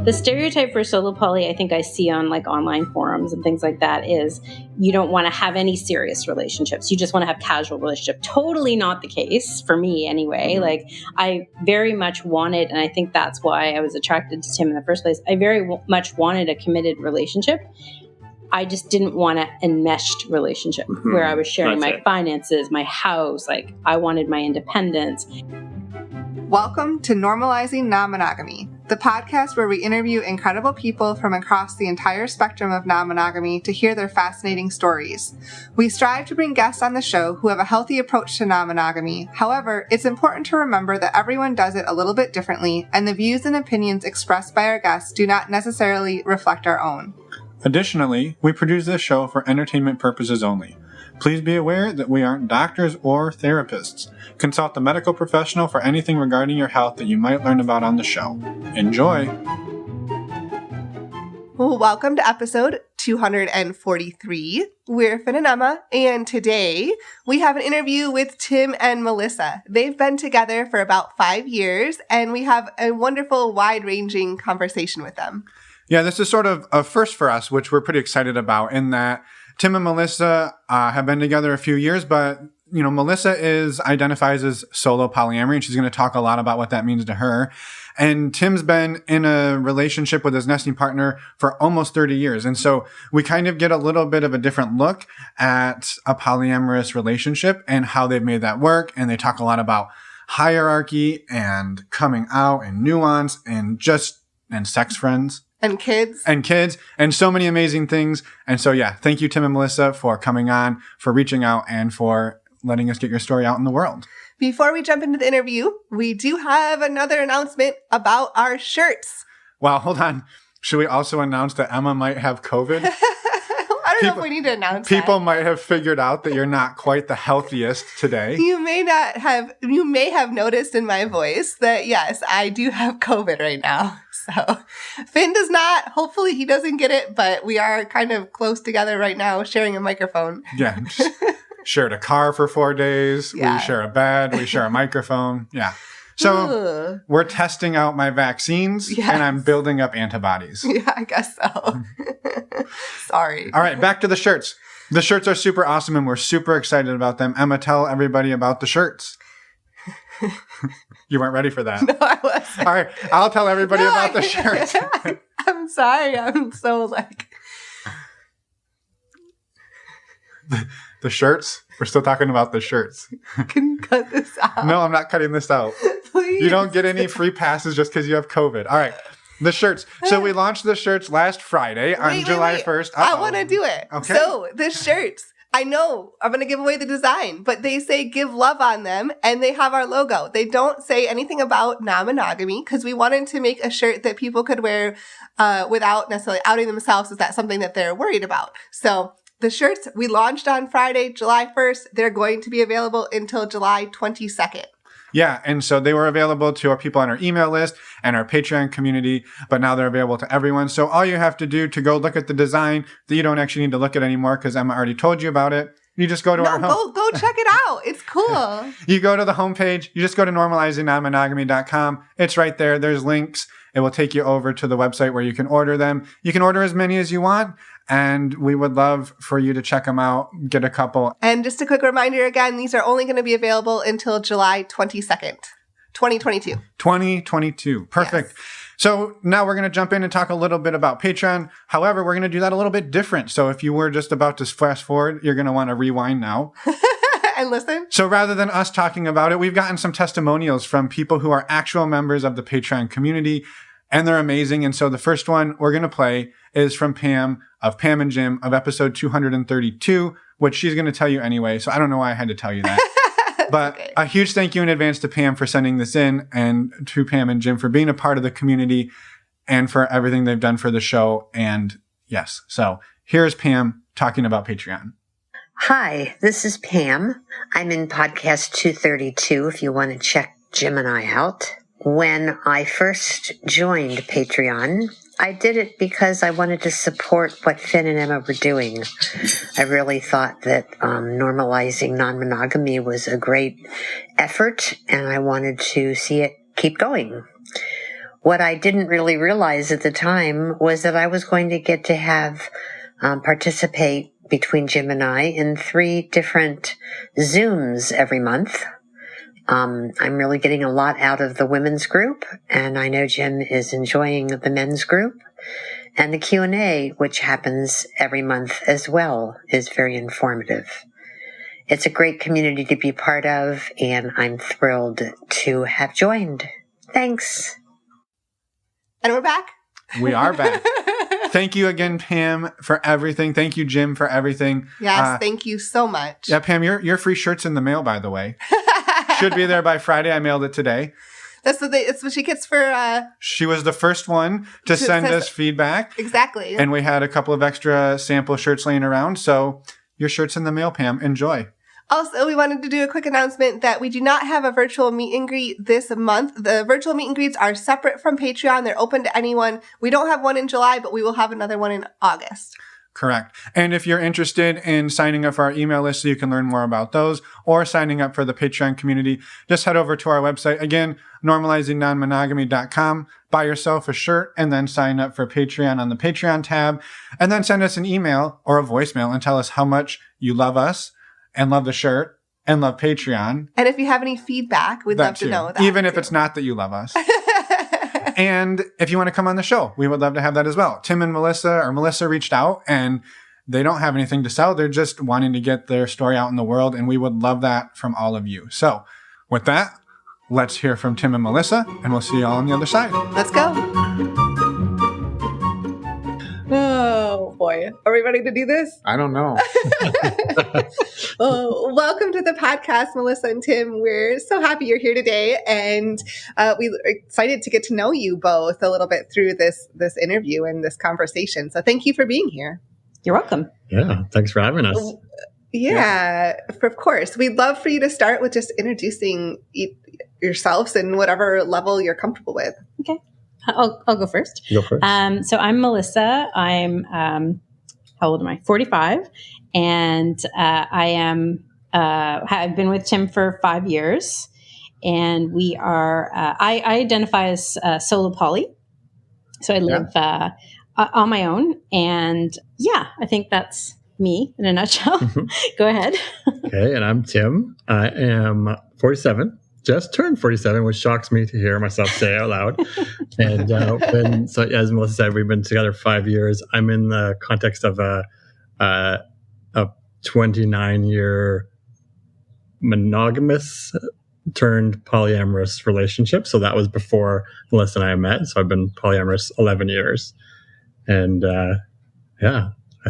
The stereotype for solo poly, I think I see on like online forums and things like that, is you don't want to have any serious relationships. You just want to have casual relationship. Totally not the case for me anyway. Like I very much wanted, and I think that's why I was attracted to Tim in the first place. I very much wanted a committed relationship. I just didn't want an enmeshed relationship where I was sharing my finances, my house. Like I wanted my independence. Welcome to Normalizing Non-Monogamy, the podcast where we interview incredible people from across the entire spectrum of non-monogamy to hear their fascinating stories. We strive to bring guests on the show who have a healthy approach to non-monogamy. However, it's important to remember that everyone does it a little bit differently, and the views and opinions expressed by our guests do not necessarily reflect our own. Additionally, we produce this show for entertainment purposes only. Please be aware that we aren't doctors or therapists. Consult a medical professional for anything regarding your health that you might learn about on the show. Enjoy! Well, welcome to episode 243. We're Finn and Emma, and today we have an interview with Tim and Melissa. They've been together for about 5 years, and we have a wonderful, wide-ranging conversation with them. Yeah, this is sort of a first for us, which we're pretty excited about, in that Tim and Melissa have been together a few years, but Melissa identifies as solo polyamory, and she's going to talk a lot about what that means to her. And Tim's been in a relationship with his nesting partner for almost 30 years. And so we kind of get a little bit of a different look at a polyamorous relationship and how they've made that work. And they talk a lot about hierarchy and coming out and nuance and sex friends. And kids. And so many amazing things. And so, yeah, thank you, Tim and Melissa, for coming on, for reaching out, and for letting us get your story out in the world. Before we jump into the interview, we do have another announcement about our shirts. Wow, hold on. Should we also announce that Emma might have COVID? I don't know if we need to announce that. People might have figured out that you're not quite the healthiest today. You may have noticed in my voice that, yes, I do have COVID right now. So Finn does not. Hopefully he doesn't get it, but we are kind of close together right now, sharing a microphone. Yeah. Shared a car for 4 days. Yeah. We share a bed. We share a microphone. Yeah. So we're testing out my vaccines, and I'm building up antibodies. Yeah, I guess so. Sorry. All right, back to the shirts. The shirts are super awesome, and we're super excited about them. Emma, tell everybody about the shirts. You weren't ready for that. No, I wasn't. All right, I'll tell everybody about the shirts. I'm sorry. I'm so The shirts? We're still talking about the shirts. Can you cut this out? No, I'm not cutting this out. Please. You don't get any free passes just because you have COVID. All right. The shirts. So we launched the shirts last Friday on July 1st. I want to do it. Okay. So the shirts, I know I'm going to give away the design, but they say give love on them, and they have our logo. They don't say anything about non-monogamy because we wanted to make a shirt that people could wear without necessarily outing themselves. Is that something that they're worried about? So the shirts we launched on Friday, July 1st. They're going to be available until July 22nd. Yeah, and so they were available to our people on our email list and our Patreon community, but now they're available to everyone. So all you have to do to go look at the design that you don't actually need to look at anymore because Emma already told you about it. You just go to our home. Go check it out. It's cool. You go to the homepage. You just go to normalizingnonmonogamy.com. It's right there. There's links. It will take you over to the website where you can order them. You can order as many as you want. And we would love for you to check them out, get a couple. And just a quick reminder again, these are only going to be available until July 22nd, 2022. 2022. Perfect. Yes. So now we're going to jump in and talk a little bit about Patreon. However, we're going to do that a little bit different. So if you were just about to fast forward, you're going to want to rewind now. And listen. So rather than us talking about it, we've gotten some testimonials from people who are actual members of the Patreon community, and they're amazing. And so the first one we're going to play is from Pam of Pam and Jim of episode 232, which she's going to tell you anyway. So I don't know why I had to tell you that. But okay. A huge thank you in advance to Pam for sending this in, and to Pam and Jim for being a part of the community and for everything they've done for the show. And yes, so here's Pam talking about Patreon. Hi, this is Pam. I'm in podcast 232 if you want to check Jim and I out. When I first joined Patreon, I did it because I wanted to support what Finn and Emma were doing. I really thought that normalizing non-monogamy was a great effort, and I wanted to see it keep going. What I didn't really realize at the time was that I was going to get to have participate between Jim and I in 3 different Zooms every month. I'm really getting a lot out of the women's group, and I know Jim is enjoying the men's group. And the Q&A, which happens every month as well, is very informative. It's a great community to be part of, and I'm thrilled to have joined. Thanks. And we're back. We are back. Thank you again, Pam, for everything. Thank you, Jim, for everything. Yes, thank you so much. Yeah, Pam, your free shirt's in the mail, by the way. Should be there by Friday. I mailed it today. That's what she gets for... She was the first one to send us feedback. Exactly. And we had a couple of extra sample shirts laying around. So your shirt's in the mail, Pam. Enjoy. Also, we wanted to do a quick announcement that we do not have a virtual meet and greet this month. The virtual meet and greets are separate from Patreon. They're open to anyone. We don't have one in July, but we will have another one in August. Correct. And if you're interested in signing up for our email list so you can learn more about those, or signing up for the Patreon community, just head over to our website. Again, normalizingnonmonogamy.com. Buy yourself a shirt and then sign up for Patreon on the Patreon tab. And then send us an email or a voicemail and tell us how much you love us and love the shirt and love Patreon. And if you have any feedback, we'd love to know that. Even if it's not that you love us. And if you want to come on the show, we would love to have that as well. Tim and Melissa reached out, and they don't have anything to sell. They're just wanting to get their story out in the world, and we would love that from all of you. So with that, let's hear from Tim and Melissa, and we'll see you all on the other side. Let's go. Oh, boy. Are we ready to do this? I don't know. Welcome to the podcast, Melissa and Tim. We're so happy you're here today, and we're excited to get to know you both a little bit through this interview and this conversation. So thank you for being here. You're welcome. Yeah, thanks for having us. Yeah, of course. We'd love for you to start with just introducing yourselves and whatever level you're comfortable with. Okay. I'll go first. Go first. So I'm Melissa. I'm, how old am I? 45. And I am, I've been with Tim for 5 years. And we are, I identify as solo poly. So I live on my own. And yeah, I think that's me in a nutshell. Go ahead. Okay. And I'm Tim. I am 47. Just turned 47, which shocks me to hear myself say out loud. And so, as Melissa said, we've been together 5 years. I'm in the context of a 29-year monogamous turned polyamorous relationship. So that was before Melissa and I met. So I've been polyamorous 11 years. And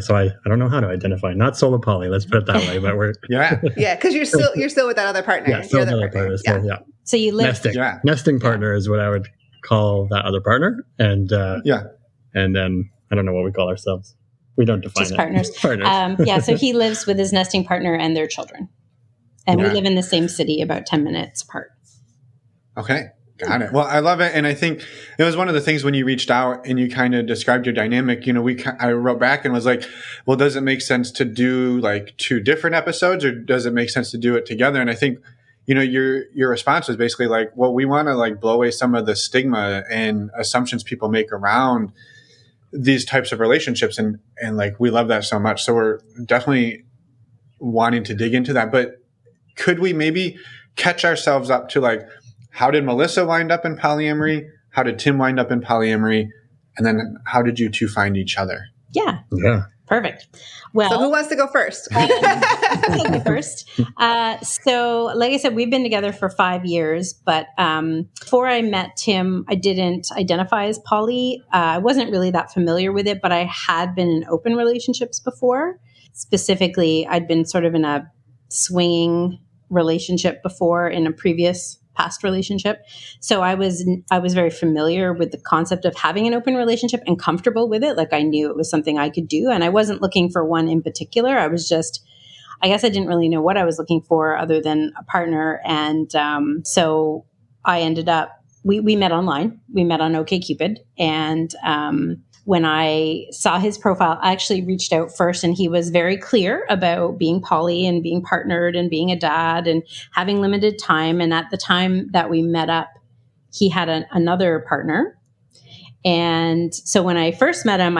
so I don't know how to identify. Not solo poly, let's put it that way. But we're because you're still with that other partner. Yeah, still with other partner. Yeah. So you live nesting partner is what I would call that other partner. And and then I don't know what we call ourselves. We don't define just it. Partners. So he lives with his nesting partner and their children. And we live in the same city, about 10 minutes apart. Okay. Got it. Well, I love it. And I think it was one of the things when you reached out and you kind of described your dynamic, I wrote back and was like, well, does it make sense to do like 2 different episodes, or does it make sense to do it together? And I think, your response was basically like, well, we want to like blow away some of the stigma and assumptions people make around these types of relationships. And like, we love that so much. So we're definitely wanting to dig into that. But could we maybe catch ourselves up to like, how did Melissa wind up in polyamory? How did Tim wind up in polyamory? And then how did you two find each other? Yeah. Perfect. Well, so who wants to go first? I'll go first. So like I said, we've been together for 5 years, but before I met Tim, I didn't identify as poly. I wasn't really that familiar with it, but I had been in open relationships before. Specifically, I'd been sort of in a swinging relationship before in a previous past relationship. So I was very familiar with the concept of having an open relationship and comfortable with it. Like I knew it was something I could do. And I wasn't looking for one in particular. I guess I didn't really know what I was looking for other than a partner. And so I ended up, we met online. We met on OkCupid. And when I saw his profile, I actually reached out first, and he was very clear about being poly and being partnered and being a dad and having limited time. And at the time that we met up, he had another partner And so when I first met him,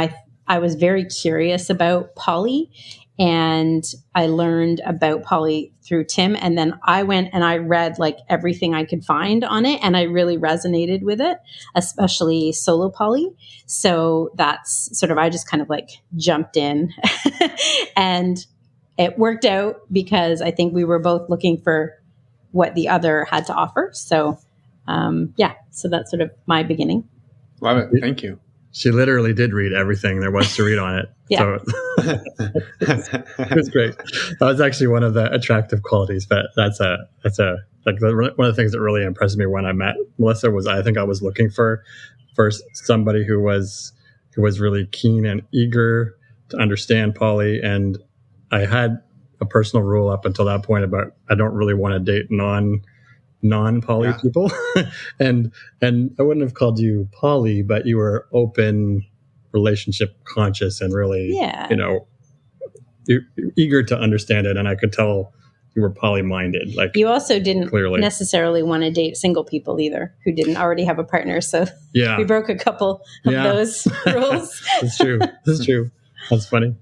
I was very curious about poly, and I learned about poly through Tim. And then I went and I read like everything I could find on it, and I really resonated with it, especially solo poly. So that's sort of, I just kind of like jumped in and it worked out because I think we were both looking for what the other had to offer. So so that's sort of my beginning. Love it. Thank you. She literally did read everything there was to read on it. Yeah. So it was great. That was actually one of the attractive qualities, but that's one of the things that really impressed me when I met Melissa was I think I was looking for somebody who was really keen and eager to understand poly. And I had a personal rule up until that point about I don't really want to date non-poly people. and I wouldn't have called you poly, but you were open, relationship conscious, and really, you're eager to understand it. And I could tell you were poly-minded. Like, you also didn't clearly necessarily want to date single people either who didn't already have a partner. So we broke a couple of those rules. That's true. That's funny.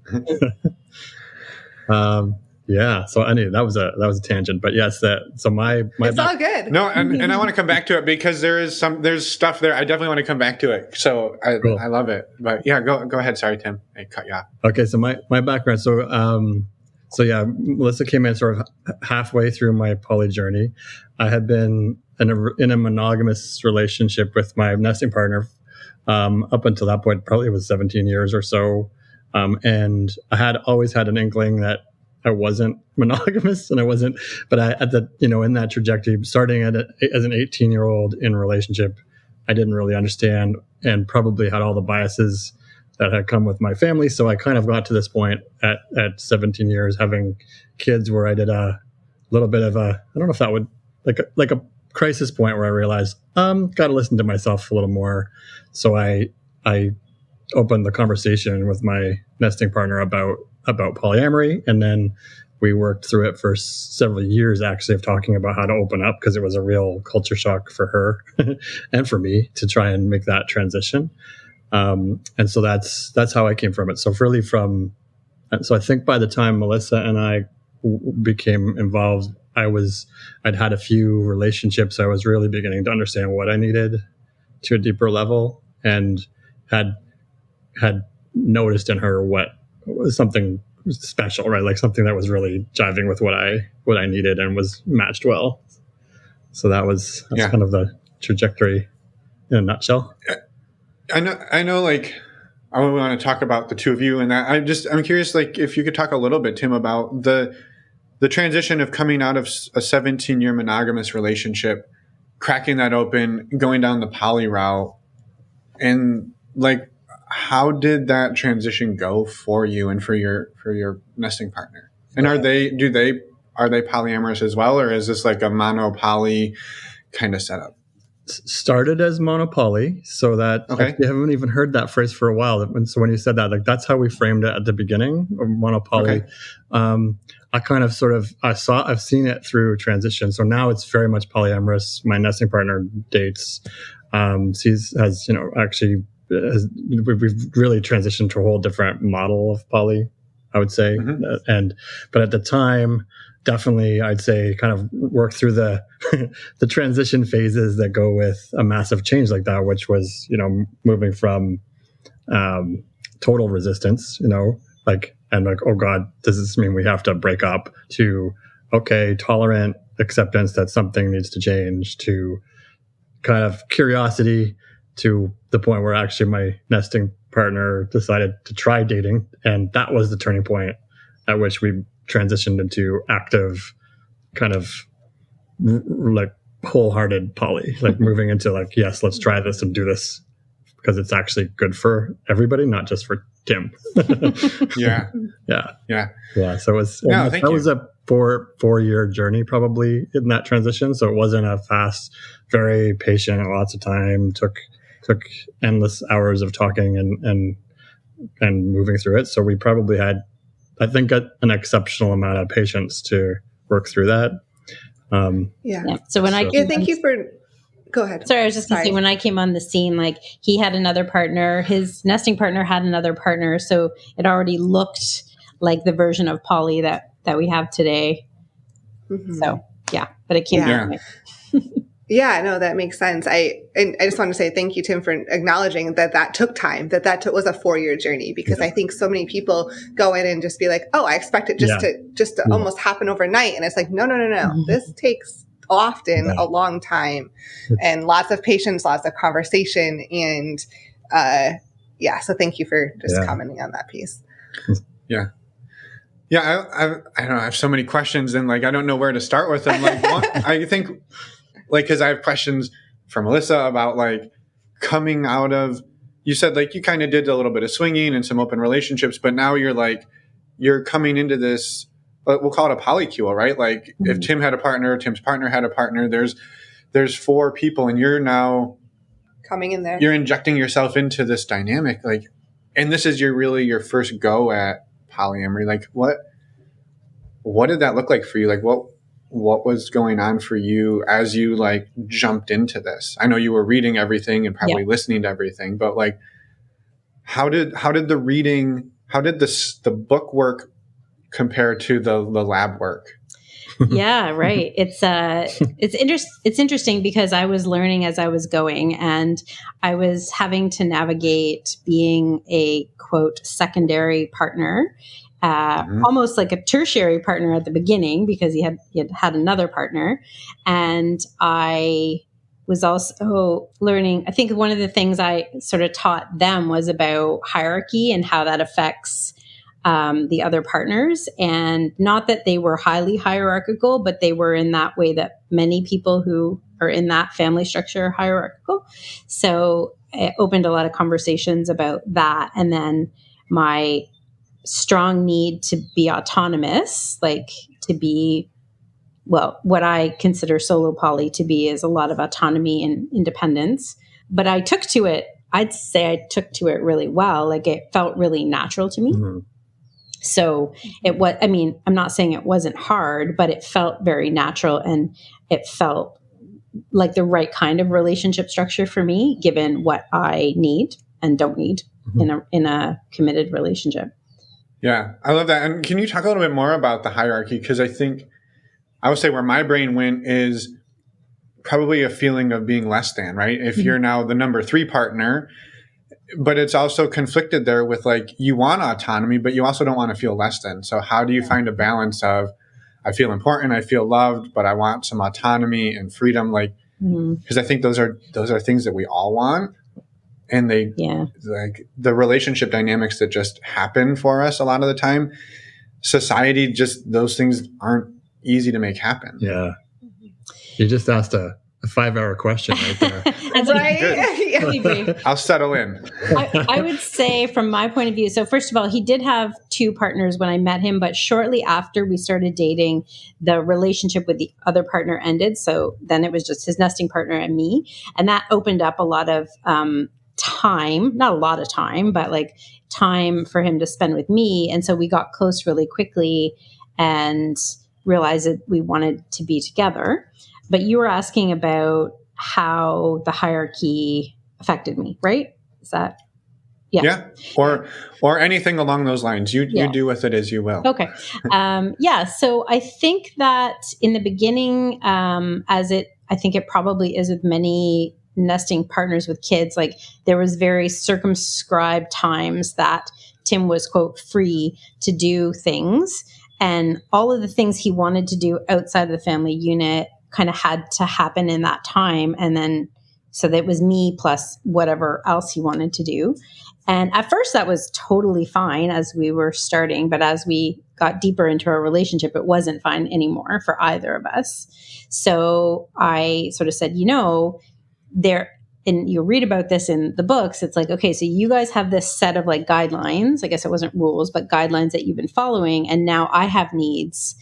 So anyway, that was a tangent, but yes, so my it's all good. No, and I want to come back to it because there's stuff there. I definitely want to come back to it. So Cool. I love it. But yeah, go ahead. Sorry, Tim, I cut you off. Okay, so my background. Melissa came in sort of halfway through my poly journey. I had been in a monogamous relationship with my nesting partner up until that point. Probably it was 17 years or so, and I had always had an inkling that I wasn't monogamous, and I wasn't. But in that trajectory, starting as an 18-year-old in a relationship, I didn't really understand, and probably had all the biases that had come with my family. So I kind of got to this point at 17 years, having kids, where I did a little bit of I don't know if that would like a crisis point where I realized got to listen to myself a little more. So I opened the conversation with my nesting partner about polyamory, and then we worked through it for several years, actually, of talking about how to open up, because it was a real culture shock for her and for me to try and make that transition. And so that's how I came from it. So really so I think by the time Melissa and I became involved, I'd had a few relationships. I was really beginning to understand what I needed to a deeper level, and had noticed in her what was something special, right? Like something that was really jiving with what I needed and was matched well. So that's kind of the trajectory in a nutshell. I know. Like, I want to talk about the two of you, and that I'm curious, like, if you could talk a little bit, Tim, about the transition of coming out of a 17-year monogamous relationship, cracking that open, going down the poly route, and like, how did that transition go for you and for your nesting partner? And are they polyamorous as well, or is this like a mono-poly kind of setup? Started as monopoly, so that you haven't even heard that phrase for a while. So when you said that, like, that's how we framed it at the beginning of monopoly. Okay. I kind of I've seen it through transition. So now it's very much polyamorous. My nesting partner dates. We've really transitioned to a whole different model of poly, I would say. Mm-hmm. But at the time, definitely, I'd say kind of work through the the transition phases that go with a massive change like that, which was, moving from total resistance, oh God, does this mean we have to break up, to, okay, tolerant acceptance that something needs to change, to kind of curiosity, to the point where actually my nesting partner decided to try dating. And that was the turning point at which we transitioned into active, kind of like wholehearted poly, like moving into like, yes, let's try this and do this because it's actually good for everybody, not just for Tim. Yeah. So it was, that was a 4-year journey probably in that transition. So it wasn't a fast, very patient, lots of time, took endless hours of talking and moving through it. So we probably had, I think, an exceptional amount of patience to work through that. Yeah. So when I thank you for Go ahead. Sorry, I was just going to say, when I came on the scene, like he had another partner, his nesting partner had another partner. So it already looked like the version of poly that we have today. Mm-hmm. So yeah, but it came out. Yeah, no, that makes sense. I just want to say thank you, Tim, for acknowledging that took time, that was a 4-year journey, because I think so many people go in and just be like, oh, I expect it just to almost happen overnight. And it's like, no. Mm-hmm. This takes often a long time and lots of patience, lots of conversation. And so thank you for just commenting on that piece. Yeah. Yeah, I don't know. I have so many questions and like I don't know where to start with them. Like I think like because I have questions for Melissa about like coming out of. You said like you kind of did a little bit of swinging and some open relationships, but now you're coming into this. We'll call it a polycule, right? Like if Tim had a partner, Tim's partner had a partner. There's 4 people, and you're now coming in there. You're injecting yourself into this dynamic, like, and this is your first go at polyamory. Like what did that look like for you? Like what was going on for you as you like jumped into this? I know you were reading everything and probably listening to everything, but like how did the reading, how did the book work compare to the lab work? Yeah, right. It's interesting because I was learning as I was going, and I was having to navigate being a quote secondary partner, almost like a tertiary partner at the beginning, because he had another partner, and I was also learning. I think one of the things I sort of taught them was about hierarchy and how that affects the other partners, and not that they were highly hierarchical, but they were in that way that many people who are in that family structure are hierarchical. So it opened a lot of conversations about that. And then my strong need to be autonomous, like to be, well, what I consider solo poly to be is a lot of autonomy and independence. But I'd say I took to it really well. Like it felt really natural to me. Mm-hmm. So I'm not saying it wasn't hard, but it felt very natural, and it felt like the right kind of relationship structure for me, given what I need and don't need in a committed relationship. Yeah, I love that. And can you talk a little bit more about the hierarchy? Because I think I would say where my brain went is probably a feeling of being less than, right? If you're now the number 3 partner, but it's also conflicted there with like, you want autonomy, but you also don't want to feel less than. So how do you find a balance of, I feel important, I feel loved, but I want some autonomy and freedom? Like, because I think those are things that we all want. And like the relationship dynamics that just happen for us a lot of the time, society, just those things aren't easy to make happen. Yeah. You just asked a 5-hour question right there. That's right. I'll settle in. I would say from my point of view, so first of all, he did have 2 partners when I met him, but shortly after we started dating, the relationship with the other partner ended. So then it was just his nesting partner and me. And that opened up a lot of time, not a lot of time, but like time for him to spend with me. And so we got close really quickly and realized that we wanted to be together. But you were asking about how the hierarchy affected me, right? Is that? Yeah. Or anything along those lines. You do with it as you will. Okay. So I think that in the beginning, I think it probably is with many nesting partners with kids, like there was very circumscribed times that Tim was, quote, free to do things. And all of the things he wanted to do outside of the family unit kind of had to happen in that time. And then, so that was me plus whatever else he wanted to do. And at first that was totally fine as we were starting, but as we got deeper into our relationship, it wasn't fine anymore for either of us. So I sort of said, and you read about this in the books, it's like, okay, so you guys have this set of like guidelines. I guess it wasn't rules, but guidelines that you've been following. And now I have needs,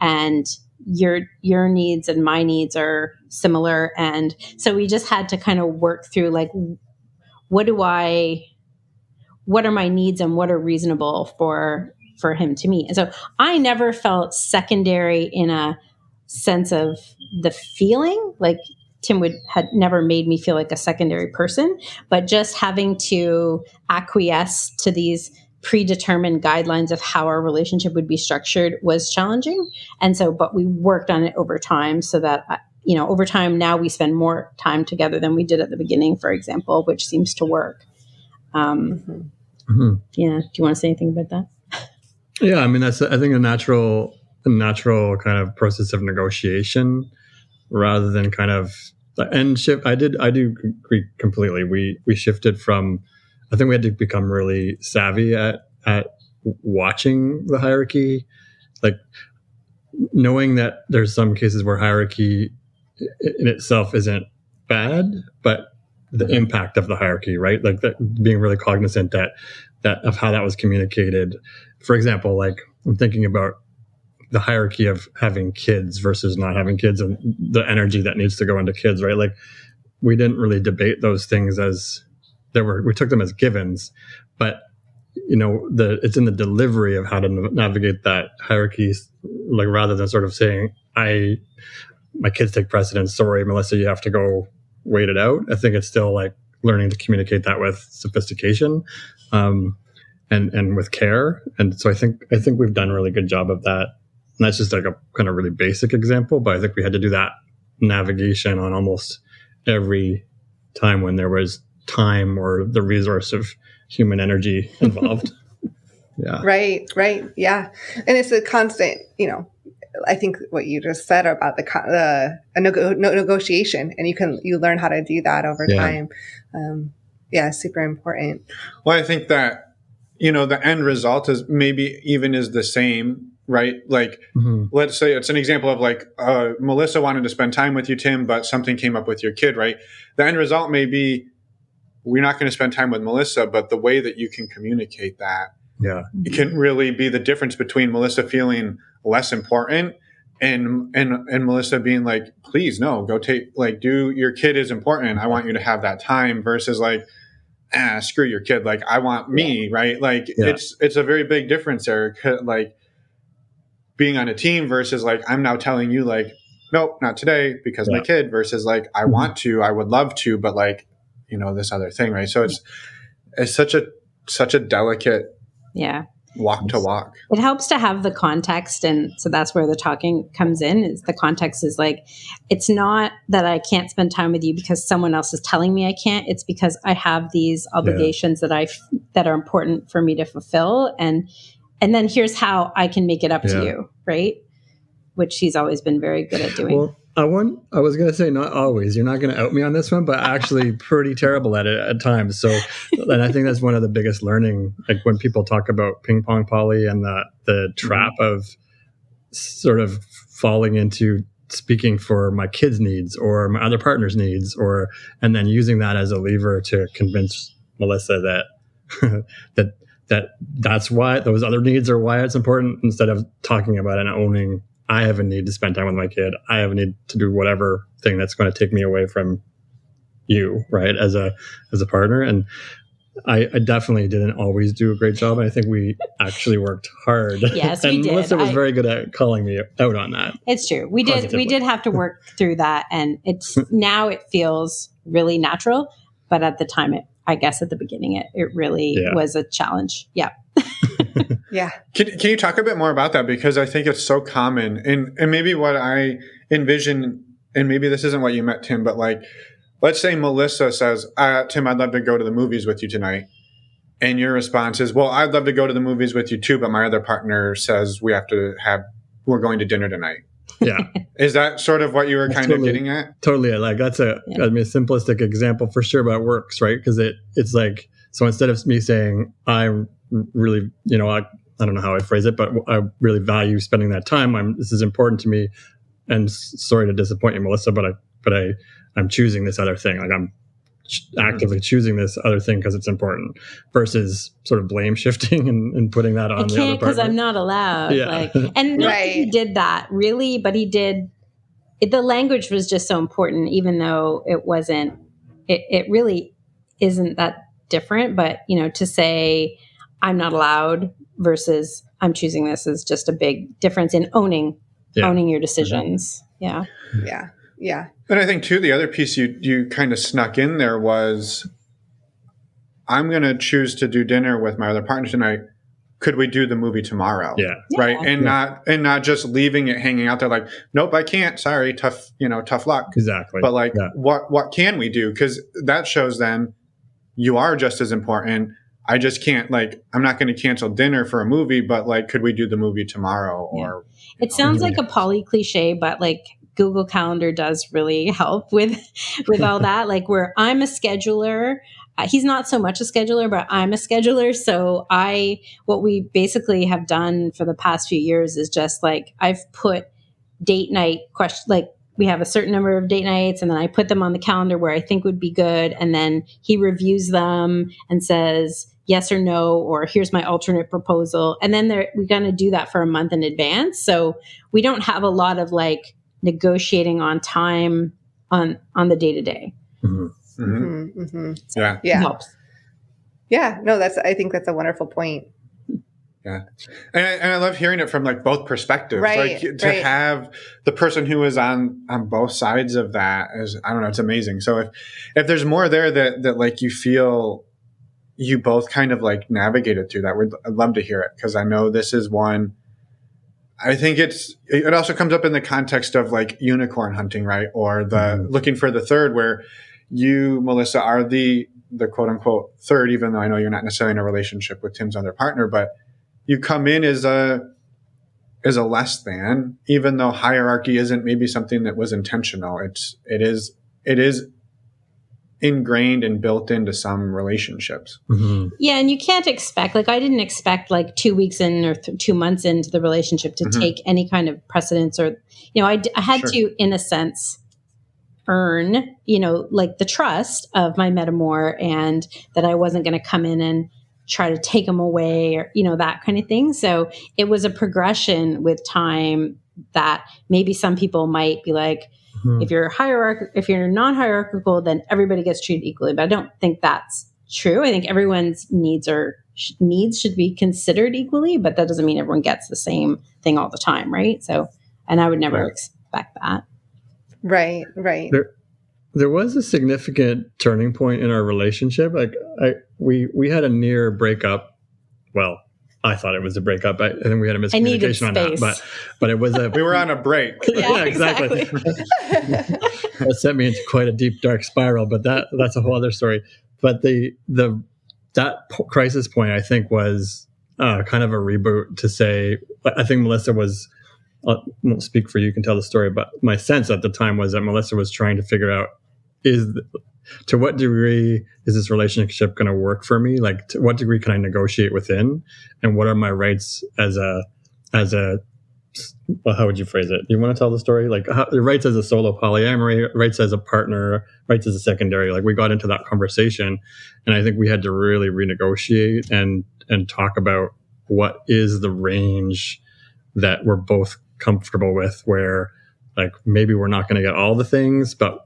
and your needs and my needs are similar. And so we just had to kind of work through like, what are my needs and what are reasonable for him to meet? And so I never felt secondary in a sense of the feeling. Like Tim had never made me feel like a secondary person, but just having to acquiesce to these predetermined guidelines of how our relationship would be structured was challenging. And so, but we worked on it over time so that, over time now we spend more time together than we did at the beginning, for example, which seems to work. Yeah. Do you want to say anything about that? Yeah. I mean, that's, I think, a natural kind of process of negotiation rather than kind of, and shift. I do agree completely. We shifted from, I think we had to become really savvy at watching the hierarchy, like knowing that there's some cases where hierarchy in itself isn't bad, but the impact of the hierarchy, right? Like that, being really cognizant that of how that was communicated. For example, like I'm thinking about the hierarchy of having kids versus not having kids and the energy that needs to go into kids, right? Like we didn't really debate those things as we took them as givens, but it's in the delivery of how to navigate that hierarchy, like rather than sort of saying, my kids take precedence. Sorry, Melissa, you have to go wait it out. I think it's still like learning to communicate that with sophistication, and with care. And so I think we've done a really good job of that. And that's just like a kind of really basic example, but I think we had to do that navigation on almost every time when there was time or the resource of human energy involved. Yeah. Right. Yeah. And it's a constant, I think what you just said about negotiation, and you learn how to do that over time. Super important. Well, I think that, the end result is maybe even is the same, right? Like, let's say it's an example of like, Melissa wanted to spend time with you, Tim, but something came up with your kid, right? The end result may be, we're not going to spend time with Melissa, but the way that you can communicate that, it can really be the difference between Melissa feeling less important and Melissa being like, please, no, go your kid is important. I want you to have that time versus like, screw your kid. Like I want me, right? Like it's a very big difference there. Like being on a team versus like, I'm now telling you like, nope, not today because my kid versus like, I want to, I would love to, but like, this other thing, right? So it's such a delicate walk to walk. It helps to have the context, and so that's where the talking comes in. Is the context is like, it's not that I can't spend time with you because someone else is telling me I can't. It's because I have these obligations that are important for me to fulfill, and then here's how I can make it up to you, right? Which he's always been very good at doing. Well, I was going to say not always. You're not going to out me on this one, but actually pretty terrible at it at times. So, and I think that's one of the biggest learning, like when people talk about ping pong poly and the trap of sort of falling into speaking for my kids' needs or my other partner's needs, and then using that as a lever to convince Melissa that that's why those other needs are why it's important, instead of talking about it and owning, I have a need to spend time with my kid. I have a need to do whatever thing that's going to take me away from you, right? As a partner. And I definitely didn't always do a great job. And I think we actually worked hard. Yes, we and did. Melissa was very good at calling me out on that. It's true. We did have to work through that. And now it feels really natural. But at the time, I guess at the beginning, it really was a challenge. Yeah. Yeah. Can you talk a bit more about that? Because I think it's so common. And maybe what I envision, and maybe this isn't what you meant, Tim, but like, let's say Melissa says, Tim, I'd love to go to the movies with you tonight. And your response is, well, I'd love to go to the movies with you too, but my other partner says we're going to dinner tonight. Yeah. Is that sort of what you were kind of getting at? Totally. Like that's a simplistic example for sure, but it works, right? Because it's like, so instead of me saying, I really, I don't know how I phrase it, but I really value spending that time. This is important to me, and sorry to disappoint you, Melissa, but I'm choosing this other thing. Like I'm actively choosing this other thing because it's important, versus sort of blame shifting and putting that on the other partner. I can't because I'm not allowed. Yeah. Like, and not that he did that really, but he did. The language was just so important, even though it wasn't. It really isn't that different. But to say I'm not allowed versus I'm choosing this is just a big difference in owning your decisions. Yeah. Yeah. Yeah. And I think too, the other piece you kind of snuck in there was, I'm going to choose to do dinner with my other partner tonight. Could we do the movie tomorrow? Yeah. Right. And not just leaving it hanging out there like, nope, I can't. Sorry. Tough luck. Exactly. But like, what can we do? Because that shows then you are just as important. I just can't, like, I'm not going to cancel dinner for a movie, but like, could we do the movie tomorrow? Or it sounds like a poly cliche, but like Google Calendar does really help with all that. Like, where I'm a scheduler, he's not so much a scheduler, but I'm a scheduler. So what we basically have done for the past few years is just like, I've put date night like we have a certain number of date nights, and then I put them on the calendar where I think would be good. And then he reviews them and says yes or no, or here's my alternate proposal. And then we're going to do that for a month in advance. So we don't have a lot of like negotiating on time on the day to day. Yeah. Yeah. It helps. Yeah. No, I think that's a wonderful point. Yeah. And I love hearing it from like both perspectives. Right, Like to have the person who is on both sides of that is, I don't know, it's amazing. So if there's more there that like you feel you both kind of like navigated through that, I'd love to hear it. Cause I know this is one, I think it also comes up in the context of like unicorn hunting, right? Or the looking for the third, where you, Melissa, are the quote unquote third, even though I know you're not necessarily in a relationship with Tim's other partner, but you come in as a less than, even though hierarchy isn't maybe something that was intentional. It is ingrained and built into some relationships. Mm-hmm. Yeah. And you can't expect, like, I didn't expect like 2 weeks in or 2 months into the relationship to take any kind of precedence, or, I had to, in a sense, earn, like the trust of my metamor, and that I wasn't going to come in and try to take them away, or, that kind of thing. So it was a progression with time that maybe some people might be like, if you're non-hierarchical, then everybody gets treated equally. But I don't think that's true. I think everyone's needs should be considered equally, but that doesn't mean everyone gets the same thing all the time. Right. So, and I would never expect that. Right. There was a significant turning point in our relationship. Like we had a near breakup. Well, I thought it was a breakup. I think we had a miscommunication on that. But it was we were on a break. Yeah, exactly. That sent me into quite a deep, dark spiral. But that's a whole other story. But that crisis point, I think, was kind of a reboot to say. I think Melissa was. I won't speak for you. You can tell the story. But my sense at the time was that Melissa was trying to figure out to what degree is this relationship going to work for me? Like, to what degree can I negotiate within, and what are my rights as a well, how would you phrase it? Do you want to tell the story? Like, the rights as a solo polyamory, rights as a partner, rights as a secondary. Like, we got into that conversation, and I think we had to really renegotiate and talk about what is the range that we're both comfortable with, where like maybe we're not going to get all the things, but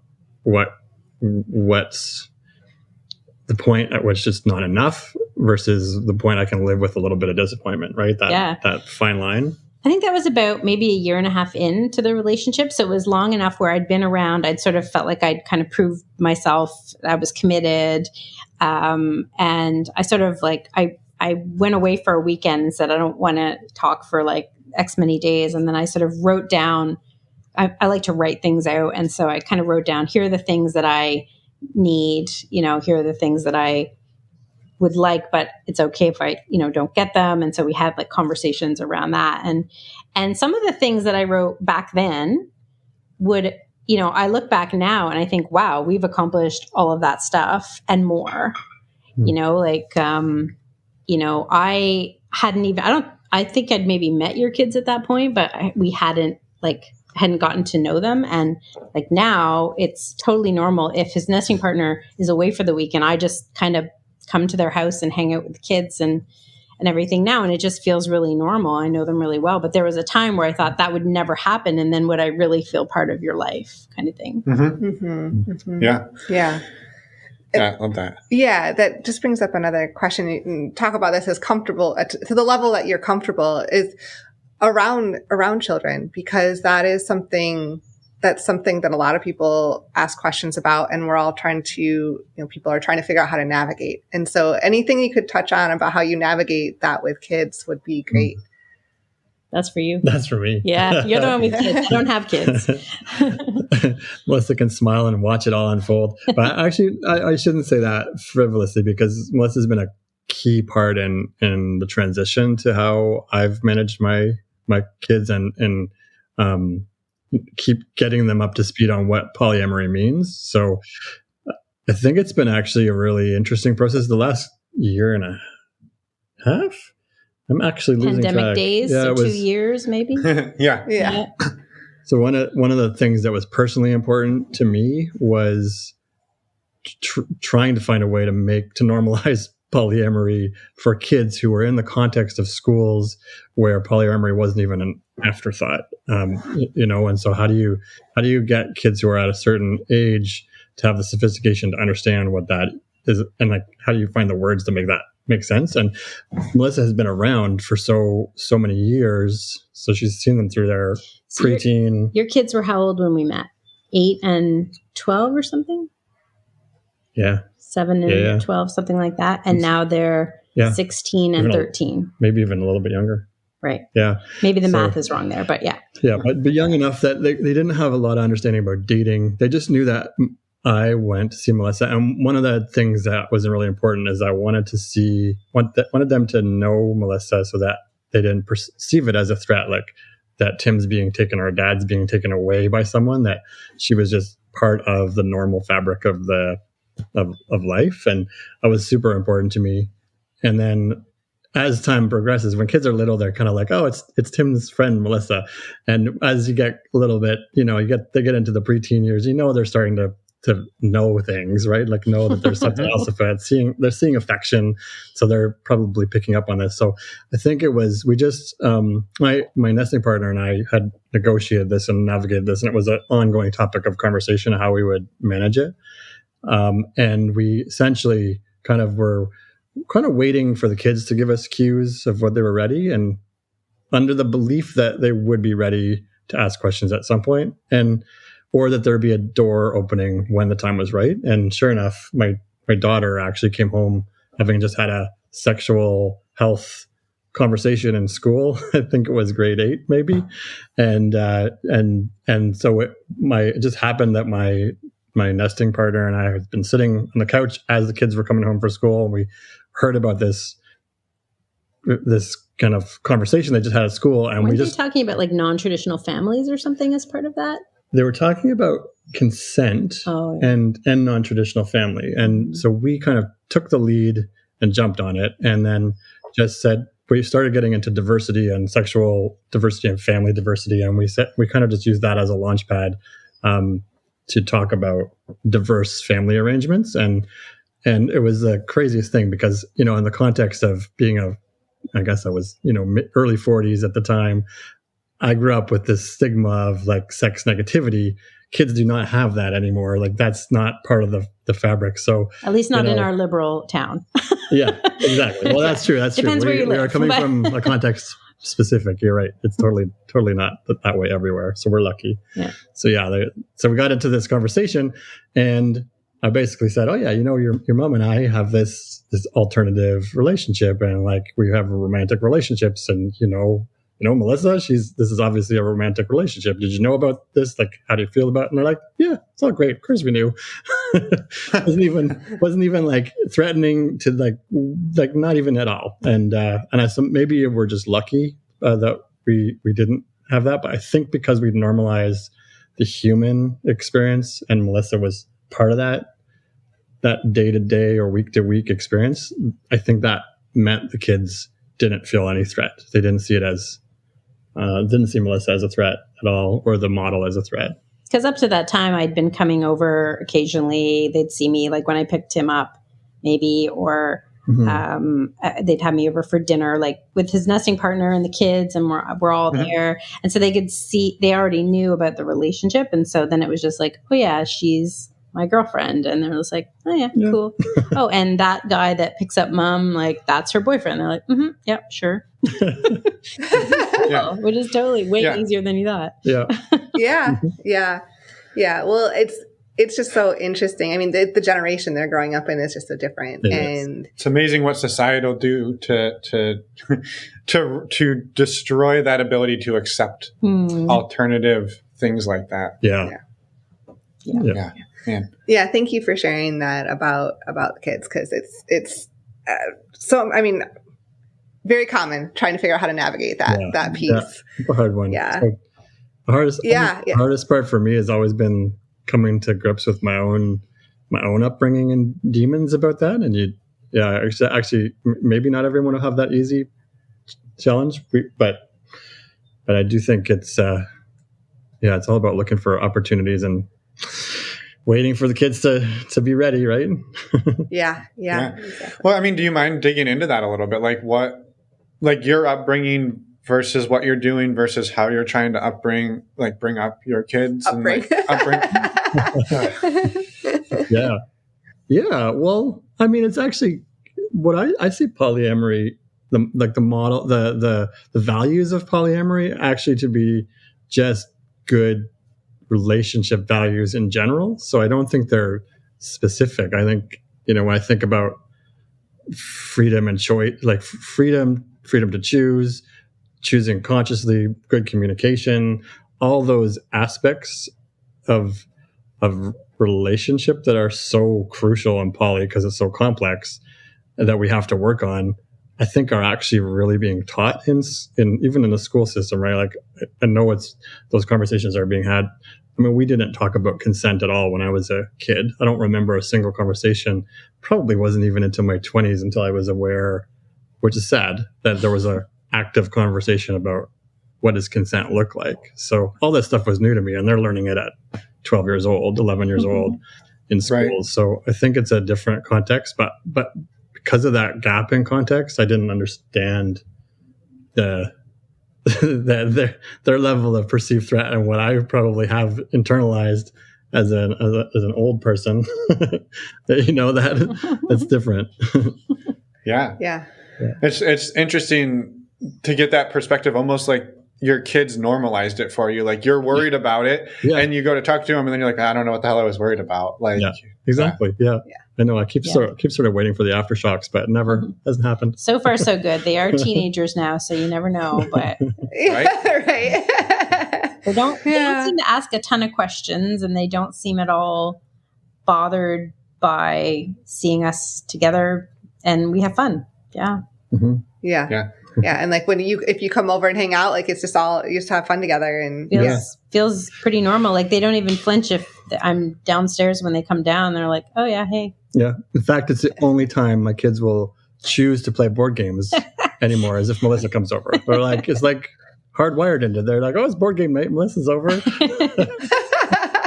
what's the point at which it's not enough versus the point I can live with a little bit of disappointment, right? That fine line. I think that was about maybe a year and a half into the relationship. So it was long enough where I'd been around. I'd sort of felt like I'd kind of proved myself. I was committed. And I sort of like, I went away for a weekend and said, I don't want to talk for like X many days. And then I sort of wrote down, I like to write things out. And so I kind of wrote down, here are the things that I need, here are the things that I would like, but it's okay if I, don't get them. And so we had like conversations around that. And some of the things that I wrote back then would, I look back now and I think, wow, we've accomplished all of that stuff and more, I hadn't even, I think I'd maybe met your kids at that point, but we hadn't gotten to know them. And like now it's totally normal. If his nesting partner is away for the weekend, I just kind of come to their house and hang out with the kids and everything now. And it just feels really normal. I know them really well, but there was a time where I thought that would never happen. And then would I really feel part of your life kind of thing? Mm-hmm. Mm-hmm. Mm-hmm. Yeah. Yeah. Yeah, I love that. Yeah, that just brings up another question. You can talk about this as comfortable to the level that you're comfortable is around children, because that is something that's something that a lot of people ask questions about, and we're all trying to, people are trying to figure out how to navigate. And so anything you could touch on about how you navigate that with kids would be great. That's for you. That's for me. Yeah, you're the one with kids. I don't have kids. Melissa can smile and watch it all unfold. But actually, I shouldn't say that frivolously, because Melissa's been a key part in the transition to how I've managed my kids and keep getting them up to speed on what polyamory means. So I think it's been actually a really interesting process the last year and a half. I'm actually losing pandemic track. days, so 2 years maybe. Yeah. So one of the things that was personally important to me was trying to find a way to normalize polyamory for kids who were in the context of schools where polyamory wasn't even an afterthought. And so how do you get kids who are at a certain age to have the sophistication to understand what that is, and like how do you find the words to make that make sense? And Melissa has been around for so many years, so she's seen them through their preteen. Your kids were how old when we met? 8 and 12 or something? Yeah. 7 and 12, something like that. And now they're 16 and 13. Maybe even a little bit younger. Right. Yeah. Maybe the math is wrong there, but yeah. Yeah, but young enough that they didn't have a lot of understanding about dating. They just knew that I went to see Melissa. And one of the things that was really important is I wanted them to know Melissa so that they didn't perceive it as a threat, like that Tim's being taken or Dad's being taken away by someone, that she was just part of the normal fabric of of life. And that was super important to me. And then as time progresses, when kids are little, they're kind of like, oh, it's Tim's friend, Melissa. And as you get a little bit, they get into the preteen years, they're starting to know things, right? Like know that there's something else about it. They're seeing affection. So they're probably picking up on this. So I think we just, my nesting partner and I had negotiated this and navigated this, and it was an ongoing topic of conversation, how we would manage it. And we essentially were waiting for the kids to give us cues of what they were ready, and under the belief that they would be ready to ask questions at some point, or that there'd be a door opening when the time was right. And sure enough, my daughter actually came home having just had a sexual health conversation in school. I think it was grade 8, maybe. And so it just happened that my nesting partner and I had been sitting on the couch as the kids were coming home from school, and we heard about this kind of conversation they just had at school. And weren't they talking about like non-traditional families or something as part of that? They were talking about consent and non-traditional family. And so we kind of took the lead and jumped on it, and then just said, we started getting into diversity and sexual diversity and family diversity. And we kind of just used that as a launch pad to talk about diverse family arrangements. And it was the craziest thing because, in the context of being I guess I was, early 40s at the time, I grew up with this stigma of like sex negativity. Kids do not have that anymore. Like that's not part of the fabric. So at least not in our liberal town. Yeah, exactly. Well, that's true. That's Depends true. where you live. We are coming from a context specific. You're right. It's totally not that way everywhere. So we're lucky. Yeah. So so we got into this conversation, and I basically said, "Oh yeah, your mom and I have this alternative relationship, and like we have romantic relationships, and Melissa, this is obviously a romantic relationship. Did you know about this? Like, how do you feel about it?" And they're like, "Yeah, it's all great. Of course we knew." wasn't even like threatening to like not even at all. And maybe we're just lucky that we didn't have that. But I think because we've normalized the human experience, and Melissa was part of that day-to-day or week-to-week experience, I think that meant the kids didn't feel any threat. They didn't see it as didn't see Melissa as a threat at all, or the model as a threat. Because up to that time, I'd been coming over occasionally. They'd see me like when I picked him up, maybe, or they'd have me over for dinner, like with his nesting partner and the kids, and we're all there. And so they could see, they already knew about the relationship. And so then it was just like, oh yeah, she's my girlfriend. And they're just like, oh yeah. Cool. Oh, and that guy that picks up mom, like that's her boyfriend. They're like, yep, sure. Yeah. Which is totally way easier than you thought. Yeah. Yeah. Yeah. Well, it's just so interesting. I mean, the generation they're growing up in is just so different. And it's amazing what society will do to destroy that ability to accept alternative things like that. Yeah. Man. Yeah. Thank you for sharing that about the kids, because it's so, I mean, very common trying to figure out how to navigate that piece. Yeah. A hard one. Yeah. So the hardest part for me has always been coming to grips with my own upbringing and demons about that. And actually, maybe not everyone will have that easy challenge, but I do think it's it's all about looking for opportunities and waiting for the kids to be ready, right? Yeah. Exactly. Well, I mean, do you mind digging into that a little bit? Like your upbringing versus what you're doing versus how you're trying to bring up your kids Upbring. Yeah. Well, I mean, it's actually what I see polyamory, the model, the values of polyamory actually to be just good relationship values in general. So I don't think they're specific. I think, when I think about freedom and choice, like freedom to choosing consciously, good communication, all those aspects of relationship that are so crucial in poly because it's so complex and that we have to work on, I think are actually really being taught in even in the school system, right? Like I know those conversations are being had. I mean, we didn't talk about consent at all when I was a kid. I don't remember a single conversation. Probably wasn't even into my 20s until I was aware, which is sad, that there was a active conversation about what does consent look like. So all that stuff was new to me, and they're learning it at 12 years old, 11 years old in schools. Right. So I think it's a different context, but because of that gap in context, I didn't understand their level of perceived threat and what I probably have internalized as an old person. That's different. Yeah. It's interesting to get that perspective, almost like your kids normalized it for you. Like you're worried about it and you go to talk to them and then you're like, I don't know what the hell I was worried about. Like, exactly. Yeah. I know I keep sort of waiting for the aftershocks, but it never hasn't happened. So far, so good. They are teenagers now, so you never know, but right. They don't seem to ask a ton of questions, and they don't seem at all bothered by seeing us together, and we have fun. Yeah. Mm-hmm. Yeah. And like if you come over and hang out, like it's just you just have fun together, and feels pretty normal. Like they don't even flinch if I'm downstairs when they come down. They're like, oh yeah, hey. Yeah. In fact, it's the only time my kids will choose to play board games anymore, is if Melissa comes over. They're like, it's like hardwired into. They're like, oh, it's board game night. Melissa's over. I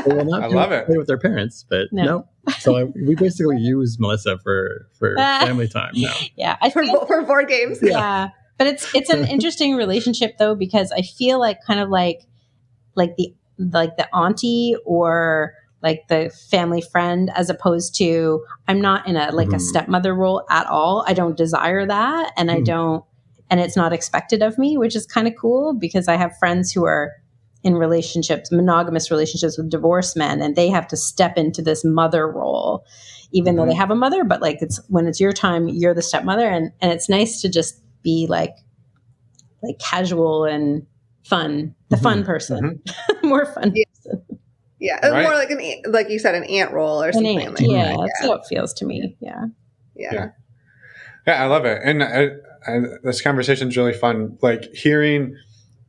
love it. Play with their parents, but no. So we basically use Melissa for family time now. Yeah, for board games. Yeah. But it's an interesting relationship though, because I feel like kind of like the auntie or like the family friend, as opposed to I'm not in a stepmother role at all. I don't desire that, and I don't, and it's not expected of me, which is kind of cool because I have friends who are in relationships, monogamous relationships with divorced men, and they have to step into this mother role, even though they have a mother. But like when it's your time, you're the stepmother, and it's nice to just be like casual and fun, the fun person, more fun person. Yeah, right. More like you said, an aunt role or something. Like that. That's how it feels to me. Yeah, I love it, and this conversation is really fun. Like hearing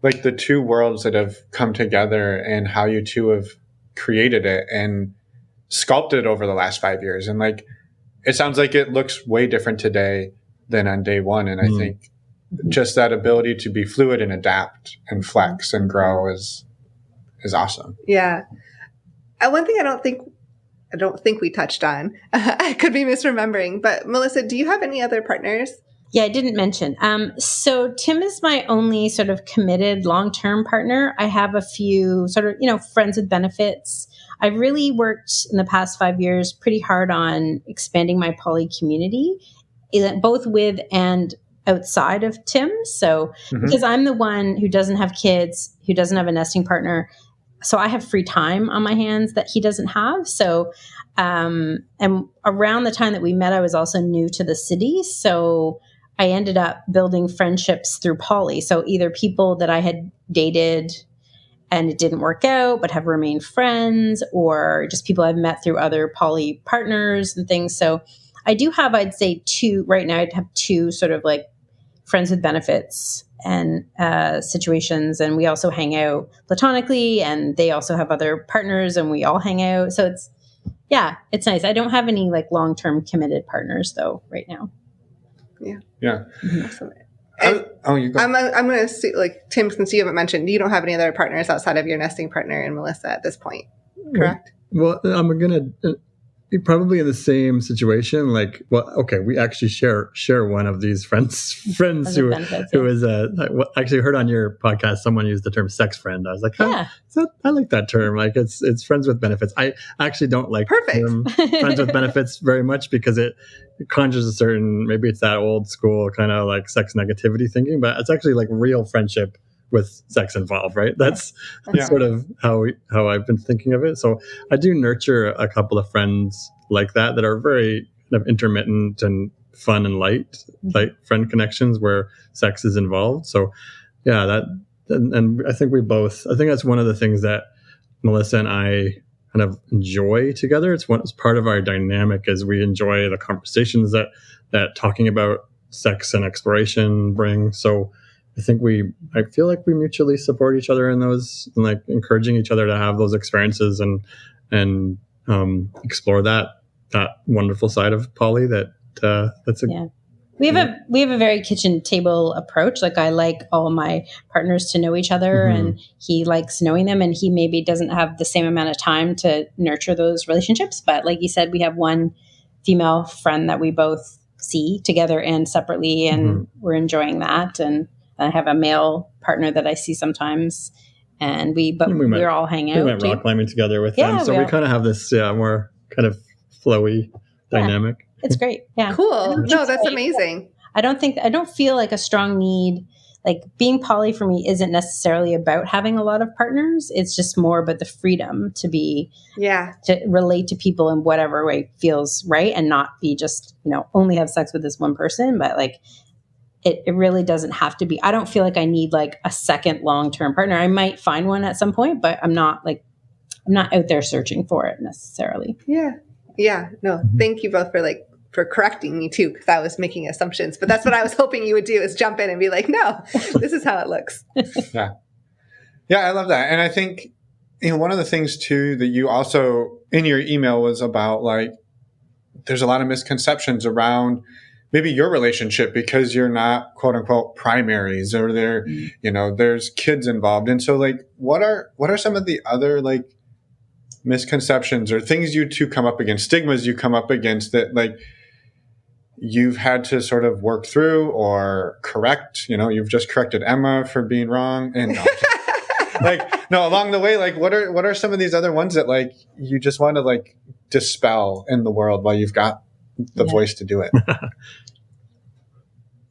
like the two worlds that have come together and how you two have created it and sculpted over the last 5 years, and like it sounds like it looks way different today than on day one, and I think just that ability to be fluid and adapt and flex and grow is awesome. Yeah. And one thing I don't think we touched on, I could be misremembering, but Melissa, do you have any other partners? Yeah, I didn't mention. So Tim is my only sort of committed long-term partner. I have a few sort of, friends with benefits. I've really worked in the past 5 years pretty hard on expanding my poly community, both with and outside of Tim. So because I'm the one who doesn't have kids, who doesn't have a nesting partner, so I have free time on my hands that he doesn't have. So, and around the time that we met, I was also new to the city. So I ended up building friendships through poly. So either people that I had dated and it didn't work out, but have remained friends, or just people I've met through other poly partners and things. So I do have, I'd say right now I'd have two sort of like friends with benefits and situations. And we also hang out platonically, and they also have other partners and we all hang out. So it's nice. I don't have any like long-term committed partners though right now. Yeah. Awesome. You go. I'm going to see, like Tim, since you haven't mentioned, you don't have any other partners outside of your nesting partner and Melissa at this point, correct? Well, I'm going to probably in the same situation. Like, well, okay, we actually share one of these friends who is actually heard on your podcast. Someone used the term sex friend. I was like, I like that term. Like it's friends with benefits. I actually don't like the term friends with benefits very much because it conjures a certain, maybe it's that old school kind of like sex negativity thinking, but it's actually like real friendship with sex involved, right? That's sort of how I've been thinking of it. So I do nurture a couple of friends like that are very kind of intermittent and fun and light friend connections where sex is involved. So and I think that's one of the things that Melissa and I kind of enjoy together. It's part of our dynamic is we enjoy the conversations that talking about sex and exploration brings. So I feel like we mutually support each other in those, and like encouraging each other to have those experiences and explore that wonderful side of poly. We have a very kitchen table approach. Like I like all my partners to know each other, and he likes knowing them, and he maybe doesn't have the same amount of time to nurture those relationships. But like you said, we have one female friend that we both see together and separately, and we're enjoying that. And I have a male partner that I see sometimes, and we're all hanging out. We went rock climbing together with them, so we kind of have this more kind of flowy dynamic. It's great. Yeah, cool. No, that's amazing. I don't feel like a strong need. Like being poly for me isn't necessarily about having a lot of partners. It's just more about the freedom to relate to people in whatever way feels right, and not be just only have sex with this one person, but like. It really doesn't have to be. I don't feel like I need like a second long-term partner. I might find one at some point, but I'm not out there searching for it necessarily. Yeah. Yeah. No, thank you both for correcting me too, because I was making assumptions, but that's what I was hoping you would do, is jump in and be like, no, this is how it looks. Yeah. I love that. And I think, one of the things too, that you also in your email was about like, there's a lot of misconceptions around maybe your relationship because you're not quote unquote primaries, or there's kids involved. And so like, what are some of the other like misconceptions or things you two come up against, stigmas you come up against that like you've had to sort of work through or correct? You've just corrected Emma for being wrong, and along the way, like what are some of these other ones that like you just want to like dispel in the world while you've got the voice to do it?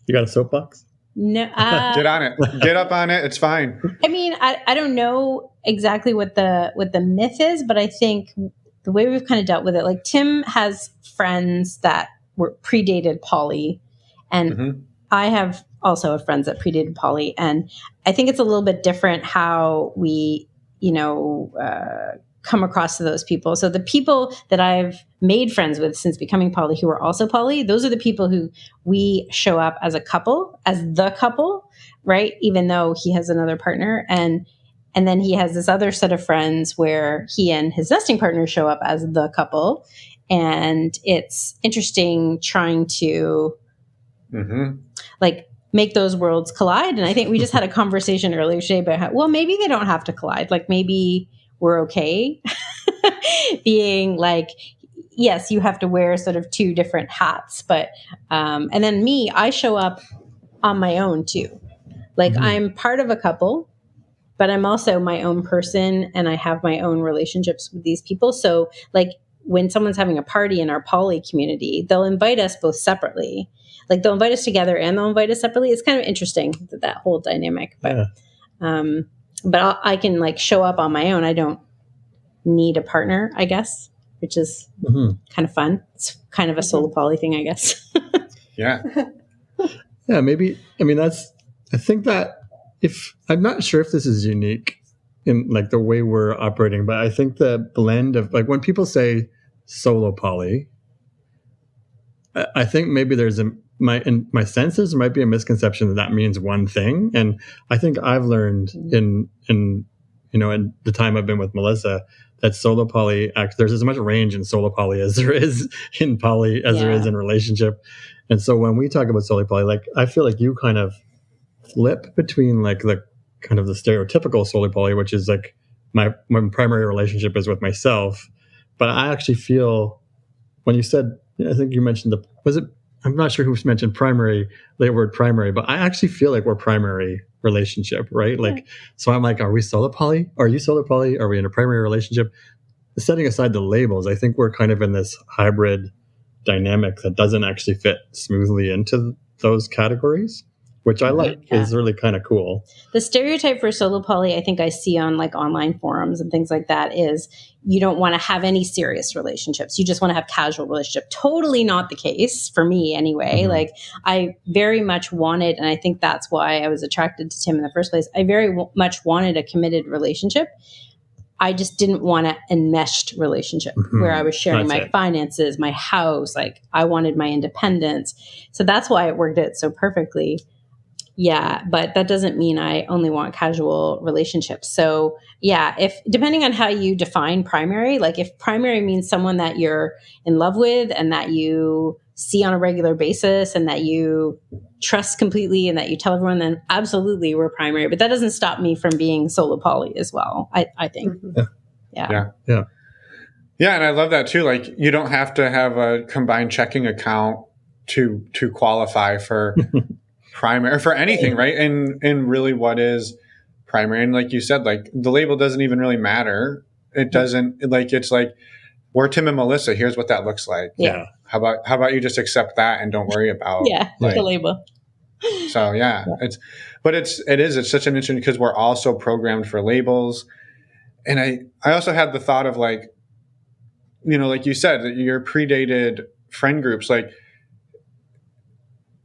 You got a soapbox? No. Get on it. Get up on it. It's fine. I mean, I don't know exactly what the myth is, but I think the way we've kind of dealt with it, like Tim has friends that were predated poly, and I have also friends that predated poly, and I think it's a little bit different how we, come across to those people. So the people that I've made friends with since becoming poly who are also poly, those are the people who we show up as a couple, as the couple, right? Even though he has another partner. And then he has this other set of friends where he and his nesting partner show up as the couple. And it's interesting trying to make those worlds collide. And I think we just had a conversation earlier today about how, well, maybe they don't have to collide. Like maybe we're okay being like, yes, you have to wear sort of two different hats, but, and then me, I show up on my own too. Like I'm part of a couple, but I'm also my own person, and I have my own relationships with these people. So like when someone's having a party in our poly community, they'll invite us both separately. Like they'll invite us together and they'll invite us separately. It's kind of interesting, that whole dynamic, but, but I can like show up on my own. I don't need a partner, I guess, which is kind of fun. It's kind of a solo poly thing, I guess. Yeah. Yeah, maybe. I mean, I think that I'm not sure if this is unique in like the way we're operating, but I think the blend of like when people say solo poly, I think maybe there's my senses there might be a misconception that means one thing. And I think I've learned in the time I've been with Melissa that solo poly, there's as much range in solo poly as there is in poly as there is in relationship. And so when we talk about solo poly, like I feel like you kind of flip between like the kind of the stereotypical solo poly, which is like my primary relationship is with myself. But I actually feel when you said, I think you mentioned I'm not sure who mentioned primary, the word primary, but I actually feel like we're primary relationship, right? Like, so I'm like, are we solo poly? Are you solo poly? Are we in a primary relationship? Setting aside the labels, I think we're kind of in this hybrid dynamic that doesn't actually fit smoothly into those categories, which I like is really kind of cool. The stereotype for solo poly, I think I see on like online forums and things like that is you don't want to have any serious relationships. You just want to have casual relationship. Totally not the case for me anyway. Like I very much wanted, and I think that's why I was attracted to Tim in the first place. I very much wanted a committed relationship. I just didn't want an enmeshed relationship where I was sharing my finances, my house. Like I wanted my independence. So that's why it worked out so perfectly. Yeah, but that doesn't mean I only want casual relationships. So yeah, if depending on how you define primary, like if primary means someone that you're in love with and that you see on a regular basis and that you trust completely and that you tell everyone, then absolutely we're primary. But that doesn't stop me from being solo poly as well, I think. Yeah. And I love that too. Like you don't have to have a combined checking account to qualify for primary for anything, right? And really what is primary? And like you said, like the label doesn't even really matter. It doesn't like, it's like we're Tim and Melissa. Here's what that looks like. Yeah. How about you just accept that and don't worry about the label. So it's such an interesting because we're all so programmed for labels. And I also had the thought of like, like you said, that your predated friend groups, like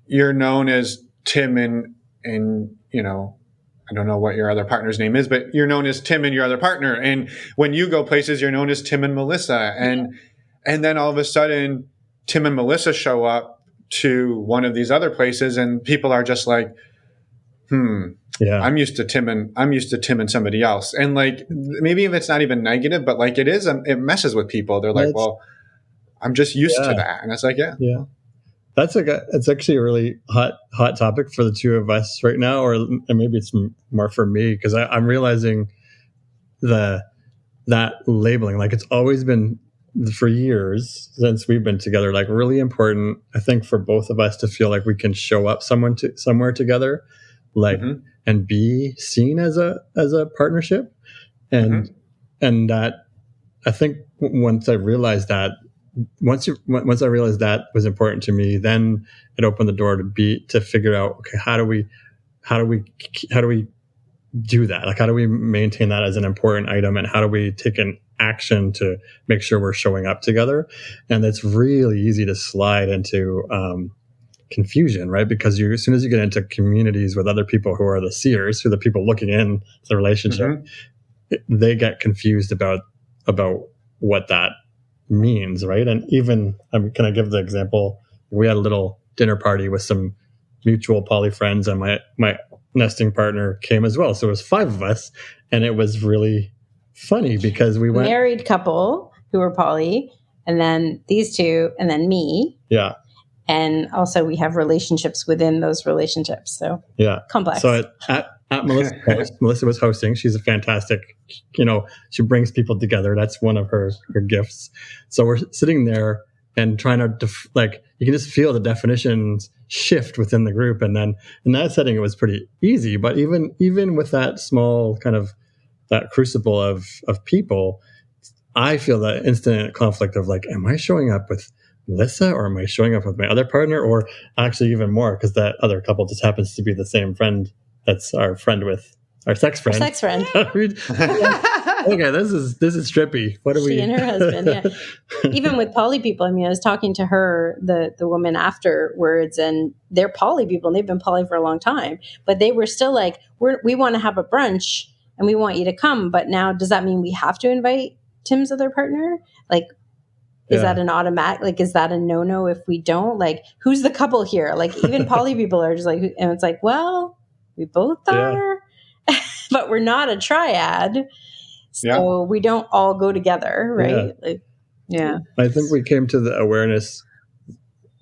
you're known as Tim and I don't know what your other partner's name is, but you're known as Tim and your other partner. And when you go places, you're known as Tim and Melissa. And then all of a sudden Tim and Melissa show up to one of these other places and people are just like, I'm used to Tim and somebody else. And like, maybe if it's not even negative, but like it messes with people. They're like, well, I'm just used to that. And it's like, it's actually a really hot topic for the two of us right now, and maybe it's more for me because I'm realizing that labeling, like it's always been for years since we've been together, like really important, I think, for both of us to feel like we can show up somewhere together, like and be seen as a partnership, and that I think once I realized that was important to me, then it opened the door to figure out, okay, how do we do that? Like, how do we maintain that as an important item, and how do we take an action to make sure we're showing up together? And it's really easy to slide into confusion, right? Because as soon as you get into communities with other people who are the seers, who are the people looking in the relationship, they get confused about what that means, right? And even, can I give the example? We had a little dinner party with some mutual poly friends, and my nesting partner came as well. So it was 5 of us, and it was really funny because we went married couple who were poly, and then these two, and then me. Yeah. And also we have relationships within those relationships. So complex. So at Melissa was hosting. She's a fantastic, she brings people together. That's one of her gifts. So we're sitting there and trying to you can just feel the definitions shift within the group. And then in that setting, it was pretty easy. But even with that small kind of that crucible of people, I feel that instant conflict of like, am I showing up with Melissa or am I showing up with my other partner? Or actually even more, because that other couple just happens to be the same friend that's our friend with Our sex friend. Sex friend. Okay, this is trippy. What are we? She and her husband, yeah. Even with poly people, I mean, I was talking to her, the woman afterwards, and they're poly people, and they've been poly for a long time, but they were still like, we want to have a brunch, and we want you to come, but now does that mean we have to invite Tim's other partner? Like, is that an automatic? Like, is that a no-no if we don't? Like, who's the couple here? Like, even poly people are just like, and it's like, well, we both are, but we're not a triad. So we don't all go together, right? I think we came to the awareness,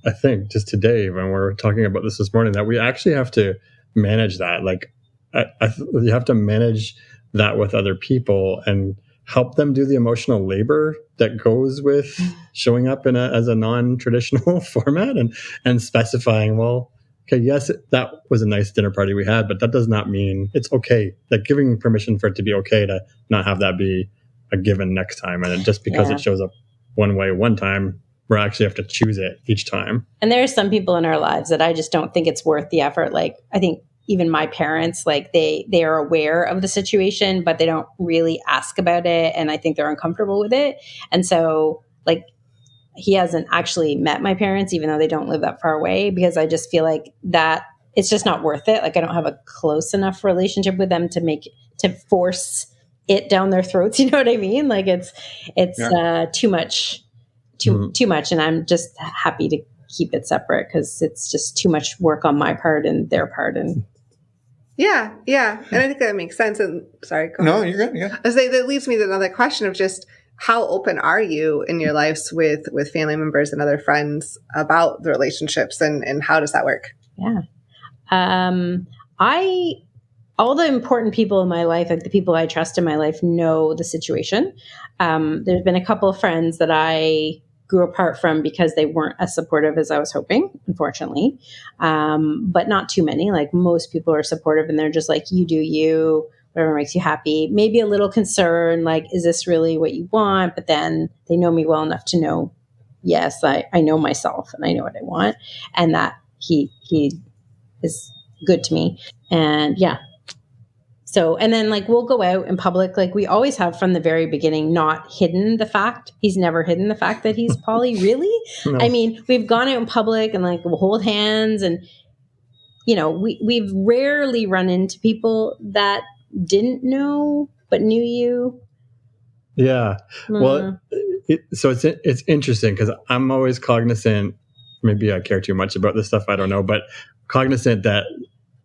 I think, just today when we were talking about this morning, that we actually have to manage that. Like, you have to manage that with other people and help them do the emotional labor that goes with showing up as a non-traditional format and specifying, well, okay, yes, that was a nice dinner party we had, but that does not mean it's okay. Like, giving permission for it to be okay to not have that be a given next time. And just because it shows up one way one time, we actually have to choose it each time. And there are some people in our lives that I just don't think it's worth the effort. Like, I think even my parents, like they are aware of the situation, but they don't really ask about it. And I think they're uncomfortable with it. And so, like, he hasn't actually met my parents, even though they don't live that far away, because I just feel like that it's just not worth it. Like, I don't have a close enough relationship with them to force it down their throats. You know what I mean? Like, it's too much. And I'm just happy to keep it separate because it's just too much work on my part and their part. And yeah. And I think that makes sense. And sorry, go No, ahead. you're good. Yeah. I say that leads me to another question of just how open are you in your lives with family members and other friends about the relationships and how does that work? Yeah. All the important people in my life, like the people I trust in my life, know the situation. There's been a couple of friends that I grew apart from because they weren't as supportive as I was hoping, unfortunately. But not too many. Like, most people are supportive and they're just like, you do you, whatever makes you happy. Maybe a little concern, like, is this really what you want? But then they know me well enough to know, yes, I know myself and I know what I want. And that he is good to me. And so, and then, like, we'll go out in public. Like, we always have from the very beginning, not hidden the fact. He's never hidden the fact that he's poly, really. No. I mean, we've gone out in public and, like, we'll hold hands and, you know, we've rarely run into people that didn't know, but knew you. Yeah. Well, so it's interesting because I'm always cognizant, maybe I care too much about this stuff, I don't know, but cognizant that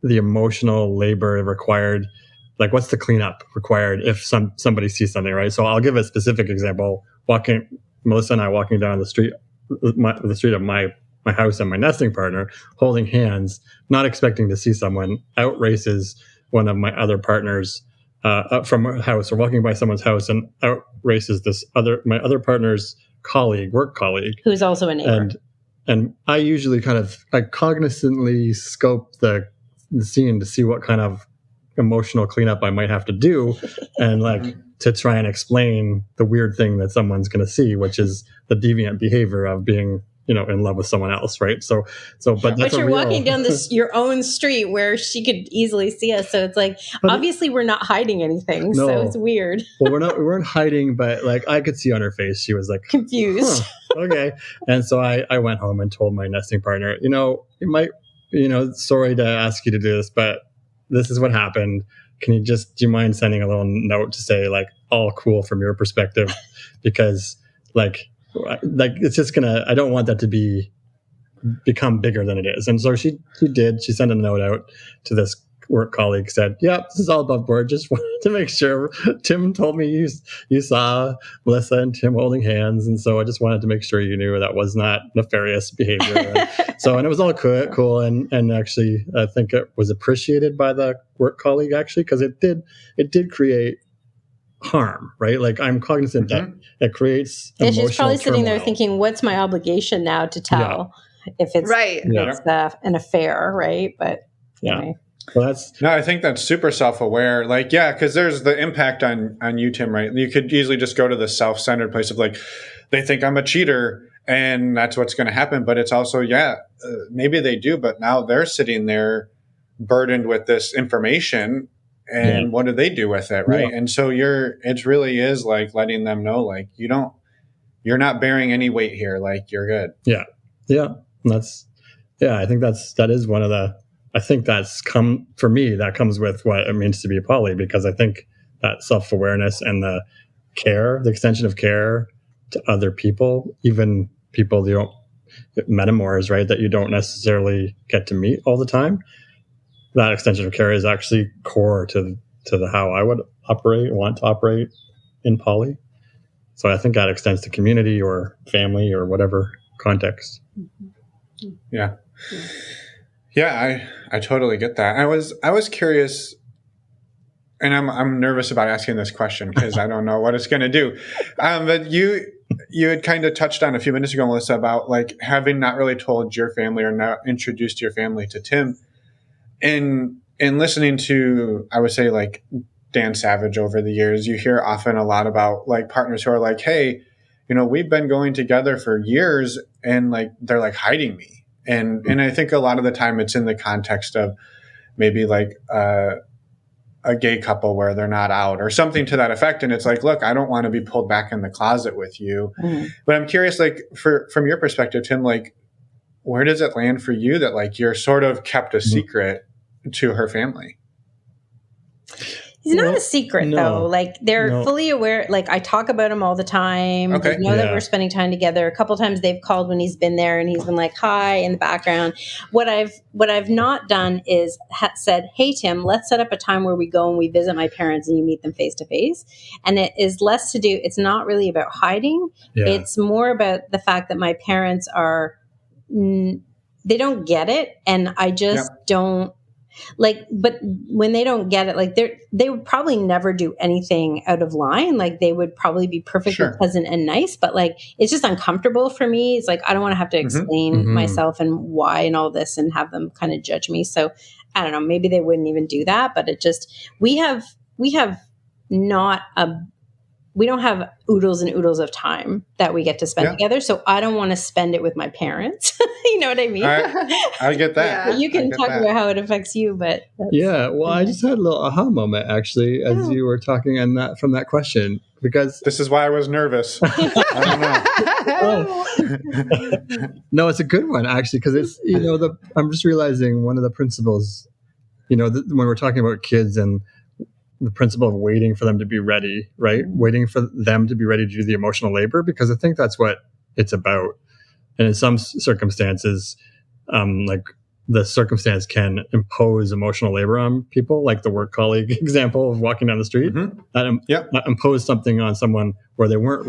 the emotional labor required, like, what's the cleanup required if somebody sees something, right? So I'll give a specific example. Melissa and I walking down the street of my house and my nesting partner, holding hands, not expecting to see someone, out races one of my other partners from our house, or walking by someone's house, and out races my other partner's work colleague, who's also a neighbor. And I usually I cognizantly scope the scene to see what kind of emotional cleanup I might have to do, and like to try and explain the weird thing that someone's going to see, which is the deviant behavior of being, in love with someone else, right? But you're walking down your own street where she could easily see us, so it's like, obviously we're not hiding anything, no. So it's weird. Well, we weren't hiding, but like I could see on her face she was like confused. Okay, and so I went home and told my nesting partner, it might, sorry to ask you to do this, but this is what happened. Do you mind sending a little note to say, like, all cool from your perspective? Because like it's just I don't want that to become bigger than it is. And so she did. She sent a note out to this work colleague, said, "Yep, this is all above board. Just wanted to make sure. Tim told me you saw Melissa and Tim holding hands, and so I just wanted to make sure you knew that was not nefarious behavior." And it was all cool, and actually, I think it was appreciated by the work colleague, actually, because it did create harm, right? Like, I'm cognizant that it creates emotional she's probably sitting turmoil. there thinking, what's my obligation now to tell if it's right? It's an affair, right? But anyway. Well, I think that's super self-aware. Like, because there's the impact on you, Tim, right? You could easily just go to the self-centered place of like, they think I'm a cheater and that's what's going to happen. But it's also, maybe they do, but now they're sitting there burdened with this information and what do they do with it, right? Yeah. And so it really is like letting them know, like, you're not bearing any weight here, like you're good. Yeah. I think that is one of the, I think that's for me, that comes with what it means to be poly, because I think that self-awareness and the extension of care to other people, even people you don't, metamors, right, that you don't necessarily get to meet all the time, that extension of care is actually core to how I would want to operate in poly. So I think that extends to community or family or whatever context. Yeah. Yeah, I totally get that. I was curious, and I'm nervous about asking this question because I don't know what it's going to do. But you had kind of touched on a few minutes ago, Melissa, about like having not really told your family or not introduced your family to Tim. In listening to, I would say, like Dan Savage over the years, you hear often a lot about like partners who are like, hey, we've been going together for years, and like they're like hiding me. And I think a lot of the time it's in the context of maybe like a gay couple where they're not out or something to that effect. And it's like, look, I don't want to be pulled back in the closet with you. Mm-hmm. But I'm curious, like from your perspective, Tim, like where does it land for you that like you're sort of kept a secret to her family? He's not a secret though. Like they're fully aware. Like I talk about him all the time. Okay. They know that we're spending time together. A couple times they've called when he's been there and he's been like, hi in the background. What I've not done is said, hey, Tim, let's set up a time where we go and we visit my parents and you meet them face to face. And it is less to do. It's not really about hiding. Yeah. It's more about the fact that my parents they don't get it. And I just don't. Like, but when they don't get it, like they would probably never do anything out of line. Like they would probably be perfectly pleasant and nice, but like, it's just uncomfortable for me. It's like, I don't want to have to explain myself and why and all this and have them kind of judge me. So I don't know, maybe they wouldn't even do that, but it just, we don't have oodles and oodles of time that we get to spend together. So I don't want to spend it with my parents. You know what I mean? I get that. Yeah. You can talk about how it affects you, but I just had a little aha moment actually as you were talking and from that question, because this is why I was nervous. I don't know. No, it's a good one actually, because it's I'm just realizing one of the principles, when we're talking about kids and the principle of waiting for them to be ready, right? Waiting for them to be ready to do the emotional labor, because I think that's what it's about. And in some circumstances, like the circumstance can impose emotional labor on people, like the work colleague example of walking down the street. That imposed something on someone where they weren't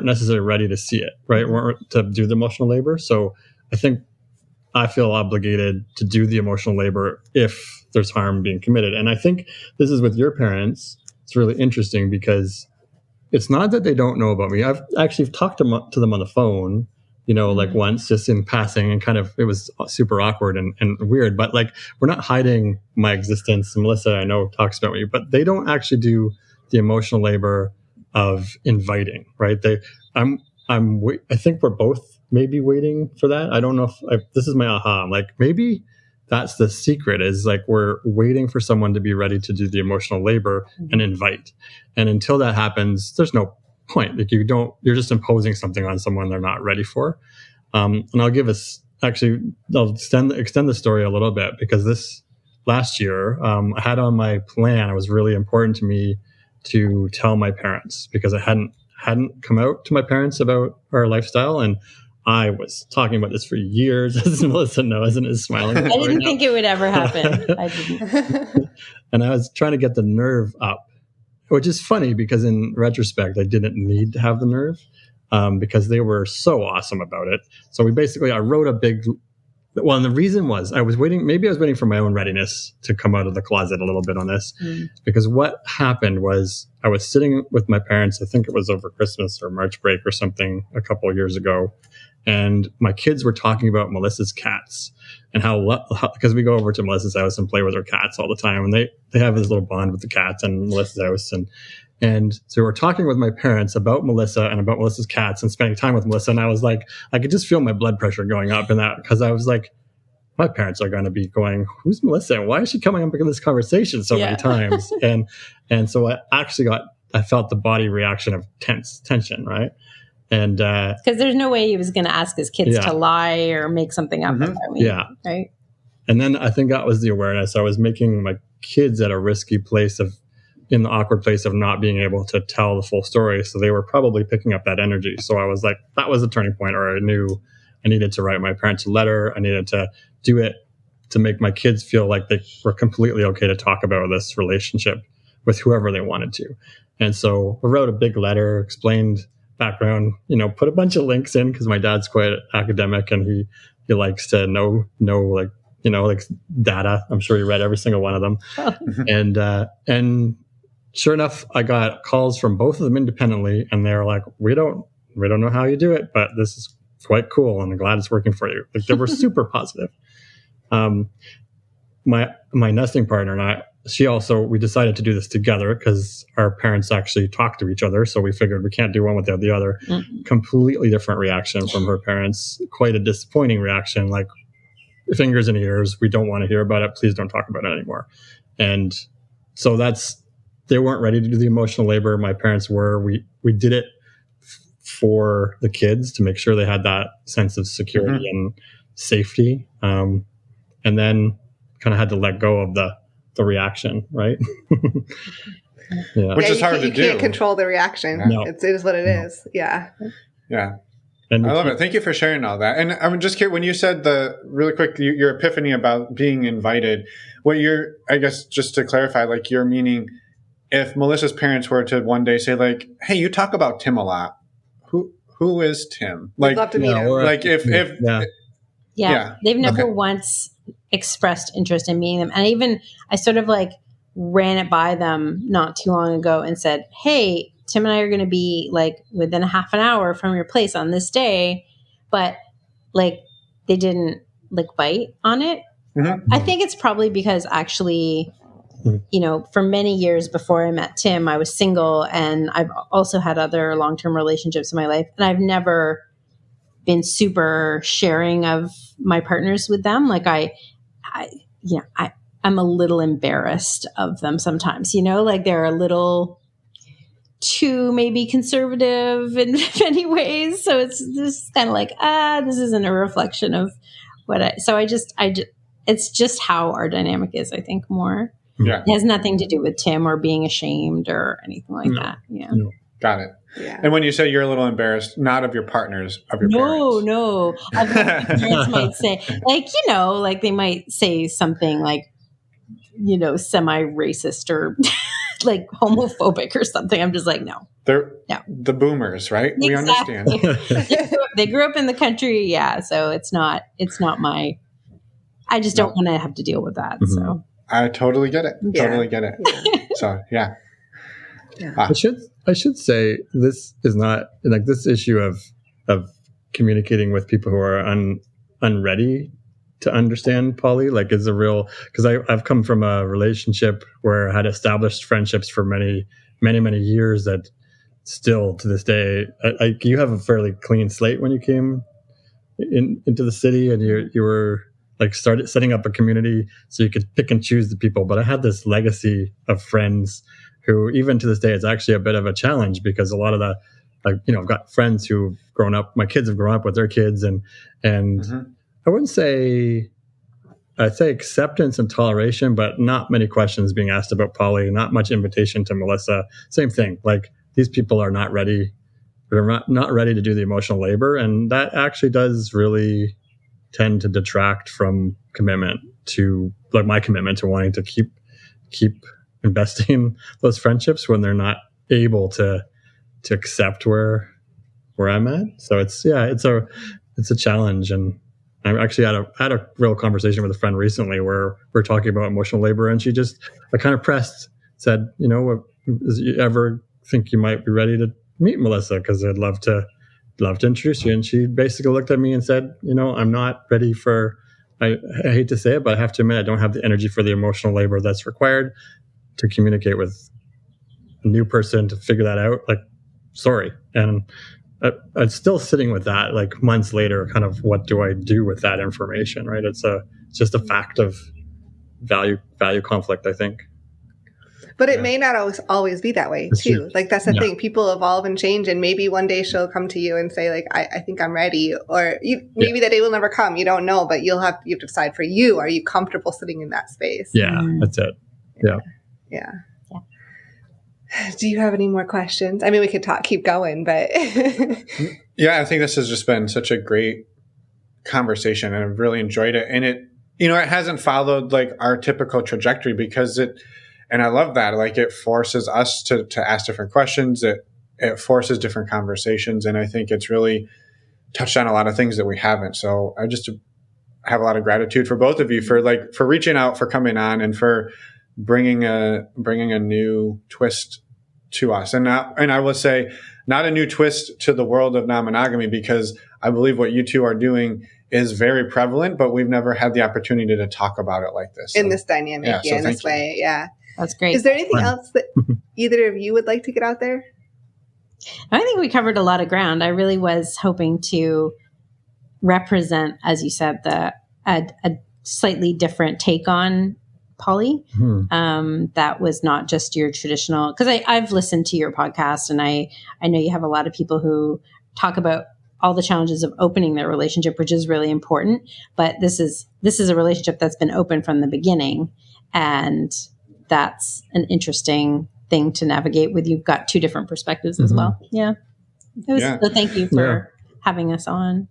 necessarily ready to see it, right? Weren't to do the emotional labor. So I think I feel obligated to do the emotional labor if there's harm being committed. And I think this is with your parents. It's really interesting because it's not that they don't know about me. I've actually talked to them on the phone, like once just in passing, and kind of, it was super awkward and weird, but like, we're not hiding my existence. Melissa, I know, talks about me, but they don't actually do the emotional labor of inviting, right? I think we're both maybe waiting for that. I don't know if this is my aha. I'm like, maybe that's the secret, is like we're waiting for someone to be ready to do the emotional labor and invite. And until that happens, there's no point. Like you're just imposing something on someone they're not ready for. And I'll extend the story a little bit, because this last year I had on my plan, it was really important to me to tell my parents, because I hadn't come out to my parents about our lifestyle. And I was talking about this for years, as Melissa knows and is smiling. I didn't think it would ever happen. I didn't. And I was trying to get the nerve up, which is funny because in retrospect, I didn't need to have the nerve because they were so awesome about it. So I wrote and the reason was I was waiting for my own readiness to come out of the closet a little bit on this, because what happened was I was sitting with my parents, I think it was over Christmas or March break or something a couple of years ago. And my kids were talking about Melissa's cats and how because we go over to Melissa's house and play with her cats all the time. And they have this little bond with the cats and Melissa's house. And so we're talking with my parents about Melissa and about Melissa's cats and spending time with Melissa. And I was like, I could just feel my blood pressure going up in that, because I was like, my parents are going to be going, who's Melissa? And why is she coming up in this conversation so many times? And so I felt the body reaction of tension, right? And because there's no way he was going to ask his kids to lie or make something up about me, right? And then I think that was the awareness. I was making my kids at a risky place in the awkward place of not being able to tell the full story. So they were probably picking up that energy. So I was like, that was a turning point, or I knew I needed to write my parents a letter. I needed to do it to make my kids feel like they were completely okay to talk about this relationship with whoever they wanted to. And so I wrote a big letter, explained background, put a bunch of links in, because my dad's quite academic and he likes to know like data. I'm sure he read every single one of them. And sure enough, I got calls from both of them independently, and they're like, we don't know how you do it, but this is quite cool, and I'm glad it's working for you. Like, they were super positive. My nesting partner and I, we decided to do this together because our parents actually talk to each other. So we figured we can't do one without the other. Mm-hmm. Completely different reaction from her parents. Quite a disappointing reaction. Like, fingers in ears. We don't want to hear about it. Please don't talk about it anymore. And so they weren't ready to do the emotional labor. My parents were. We did it for the kids to make sure they had that sense of security and safety. And then kind of had to let go of the reaction, right? Which is hard to do. You can't control the reaction. No. It is what it is. Yeah. Yeah. And I love it. Thank you for sharing all that. And I'm just curious, when you said really quick, your epiphany about being invited, I guess, just to clarify, like, you're meaning if Melissa's parents were to one day say, like, hey, you talk about Tim a lot. Who is Tim? Like, I'd love to meet him. Like, they've never once expressed interest in meeting them. And I sort of like ran it by them not too long ago and said, hey, Tim and I are going to be like within a half an hour from your place on this day, but like they didn't like bite on it. Mm-hmm. I think it's probably because actually, for many years before I met Tim, I was single, and I've also had other long-term relationships in my life, and I've never been super sharing of my partners with them. Like I'm a little embarrassed of them sometimes, like they're a little too maybe conservative in many ways. So it's just kind of like, this isn't a reflection of it's just how our dynamic is, I think, more. Yeah. It has nothing to do with Tim or being ashamed or anything like that. Yeah. No. Got it. Yeah. And when you say you're a little embarrassed, not of your partners, of your parents. No. My parents might say, like, like they might say something like, semi-racist or like homophobic or something. I'm just like, no. They're the boomers, right? Exactly. We understand. They grew up in the country. Yeah. So it's not I just don't want to have to deal with that. Mm-hmm. So I totally get it. Yeah. Totally get it. Yeah. So, yeah. I should say this is not like this issue of communicating with people who are unready to understand poly, like, is a real, because I've come from a relationship where I had established friendships for many, many, many years that still to this day, you have a fairly clean slate when you came into the city, and you were like started setting up a community so you could pick and choose the people. But I had this legacy of friends who, even to this day, it's actually a bit of a challenge, because a lot of the, like, I've got friends who've grown up, my kids have grown up with their kids, and I wouldn't say, I'd say acceptance and toleration, but not many questions being asked about poly, not much invitation to Melissa. Same thing. Like, these people are not ready. They're not ready to do the emotional labor. And that actually does really tend to detract from commitment to, like, my commitment to wanting to keep investing in those friendships when they're not able to accept where I'm at. So it's a challenge. And I actually had a real conversation with a friend recently where we're talking about emotional labor, and I kind of pressed, said, do you ever think you might be ready to meet Melissa? Because I'd love to introduce you. And she basically looked at me and said, I'm not ready for, I hate to say it, but I have to admit, I don't have the energy for the emotional labor that's required to communicate with a new person, to figure that out. Like, sorry. And I'm still sitting with that like months later, kind of what do I do with that information, right? It's just a fact of value conflict, I think. But it may not always be that way, too. True. Like, that's the thing. People evolve and change, and maybe one day she'll come to you and say, like, I think I'm ready. Or maybe that day will never come. You don't know, but you have to decide for you. Are you comfortable sitting in that space? Yeah, that's it. Yeah. Do you have any more questions? I mean, we could keep going, but... Yeah, I think this has just been such a great conversation, and I've really enjoyed it. And it hasn't followed like our typical trajectory because and I love that. Like, it forces us to ask different questions. It forces different conversations. And I think it's really touched on a lot of things that we haven't. So I just have a lot of gratitude for both of you for reaching out, for coming on, and for bringing a new twist to us. And I will say, not a new twist to the world of non-monogamy, because I believe what you two are doing is very prevalent, but we've never had the opportunity to talk about it like this. In this dynamic, in this way. Yeah. That's great. Is there anything else that either of you would like to get out there? I think we covered a lot of ground. I really was hoping to represent, as you said, a slightly different take on poly. That was not just your traditional, because I've listened to your podcast, and I know you have a lot of people who talk about all the challenges of opening their relationship, which is really important. But this is a relationship that's been open from the beginning, and that's an interesting thing to navigate with. You've got two different perspectives as well. Yeah. So thank you for having us on.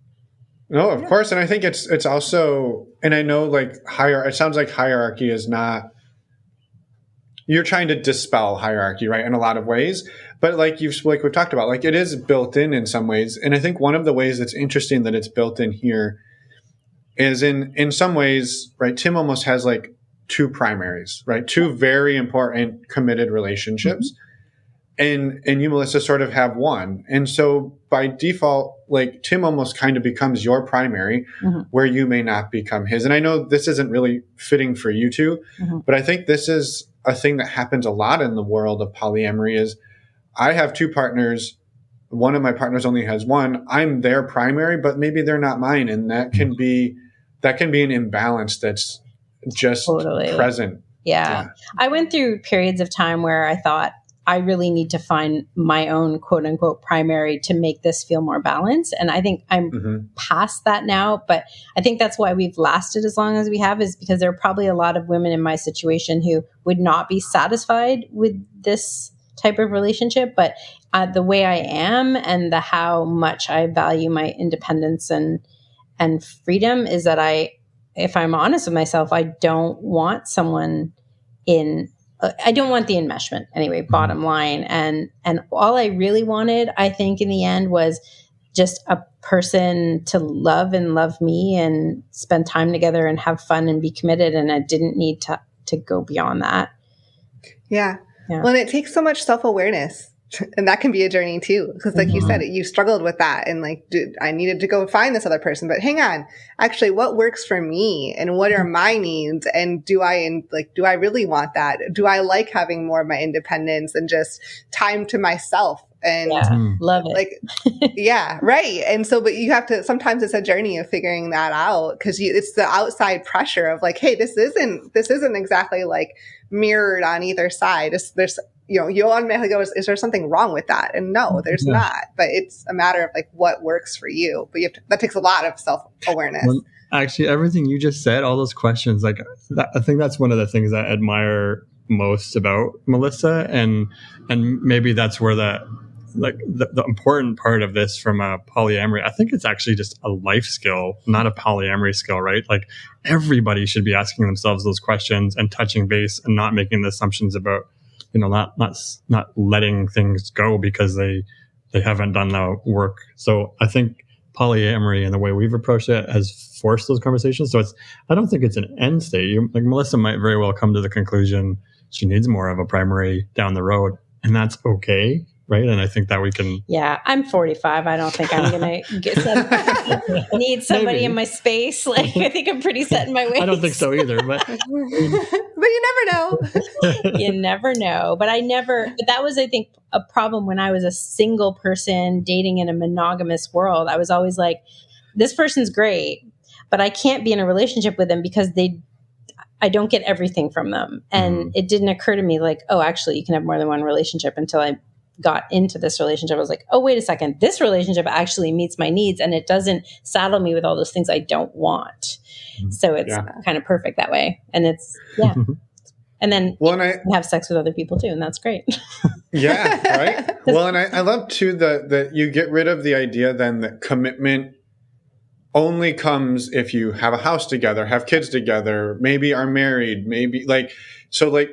No, of course. And I think it's also, and I know like it sounds like hierarchy is not, you're trying to dispel hierarchy, right? In a lot of ways, but like we've talked about, like it is built in some ways. And I think one of the ways that's interesting that it's built in here is in some ways, right? Tim almost has like two primaries, right? Two very important committed relationships. And you, Melissa, sort of have one. And so by default, like Tim almost kind of becomes your primary, where you may not become his. And I know this isn't really fitting for you two, but I think this is a thing that happens a lot in the world of polyamory is I have two partners. One of my partners only has one. I'm their primary, but maybe they're not mine. And that can be an imbalance that's just present. Yeah. I went through periods of time where I thought, I really need to find my own quote unquote primary to make this feel more balanced. And I think I'm past that now, but I think that's why we've lasted as long as we have, is because there are probably a lot of women in my situation who would not be satisfied with this type of relationship. But the way I am and how much I value my independence and freedom is that if I'm honest with myself, I don't want someone I don't want the enmeshment anyway, bottom line. And all I really wanted, I think in the end, was just a person to love me and spend time together and have fun and be committed. And I didn't need to go beyond that. Yeah. Well, and it takes so much self-awareness. And that can be a journey too. Because like you said, you struggled with that. And like, dude, I needed to go find this other person. But hang on, actually, what works for me and what are my needs? And do I really want that? Do I like having more of my independence and just time to myself? And love it. Like, yeah, right. And so, but you have to, sometimes it's a journey of figuring that out, because it's the outside pressure of like, hey, this isn't exactly like mirrored on either side. There's you'll automatically go, is there something wrong with that? And no, there's not. But it's a matter of like what works for you. But that takes a lot of self-awareness. Well, actually, everything you just said, all those questions, like I think that's one of the things I admire most about Melissa, and maybe that's where the important part of this from a polyamory, I think it's actually just a life skill, not a polyamory skill, right? Like everybody should be asking themselves those questions and touching base and not making the assumptions about, not letting things go because they haven't done the work. So I think polyamory and the way we've approached it has forced those conversations. So I don't think it's an end state. Like Melissa might very well come to the conclusion she needs more of a primary down the road, and that's okay. right? And I think that we can. Yeah, I'm 45. I don't think I'm gonna need somebody Maybe. in my space. Like, I think I'm pretty set in my ways. I don't think so either, but But you never know. You never know. But that was, I think, a problem when I was a single person dating in a monogamous world. I was always like, this person's great, but I can't be in a relationship with them because I don't get everything from them. And it didn't occur to me like, oh, actually, you can have more than one relationship until I got into this relationship. I was like, oh, wait a second. This relationship actually meets my needs and it doesn't saddle me with all those things I don't want. So it's kind of perfect that way. And it's, And then have sex with other people too. And that's great. Yeah, right? Well, and I love too that you get rid of the idea then that commitment only comes if you have a house together, have kids together, maybe are married, maybe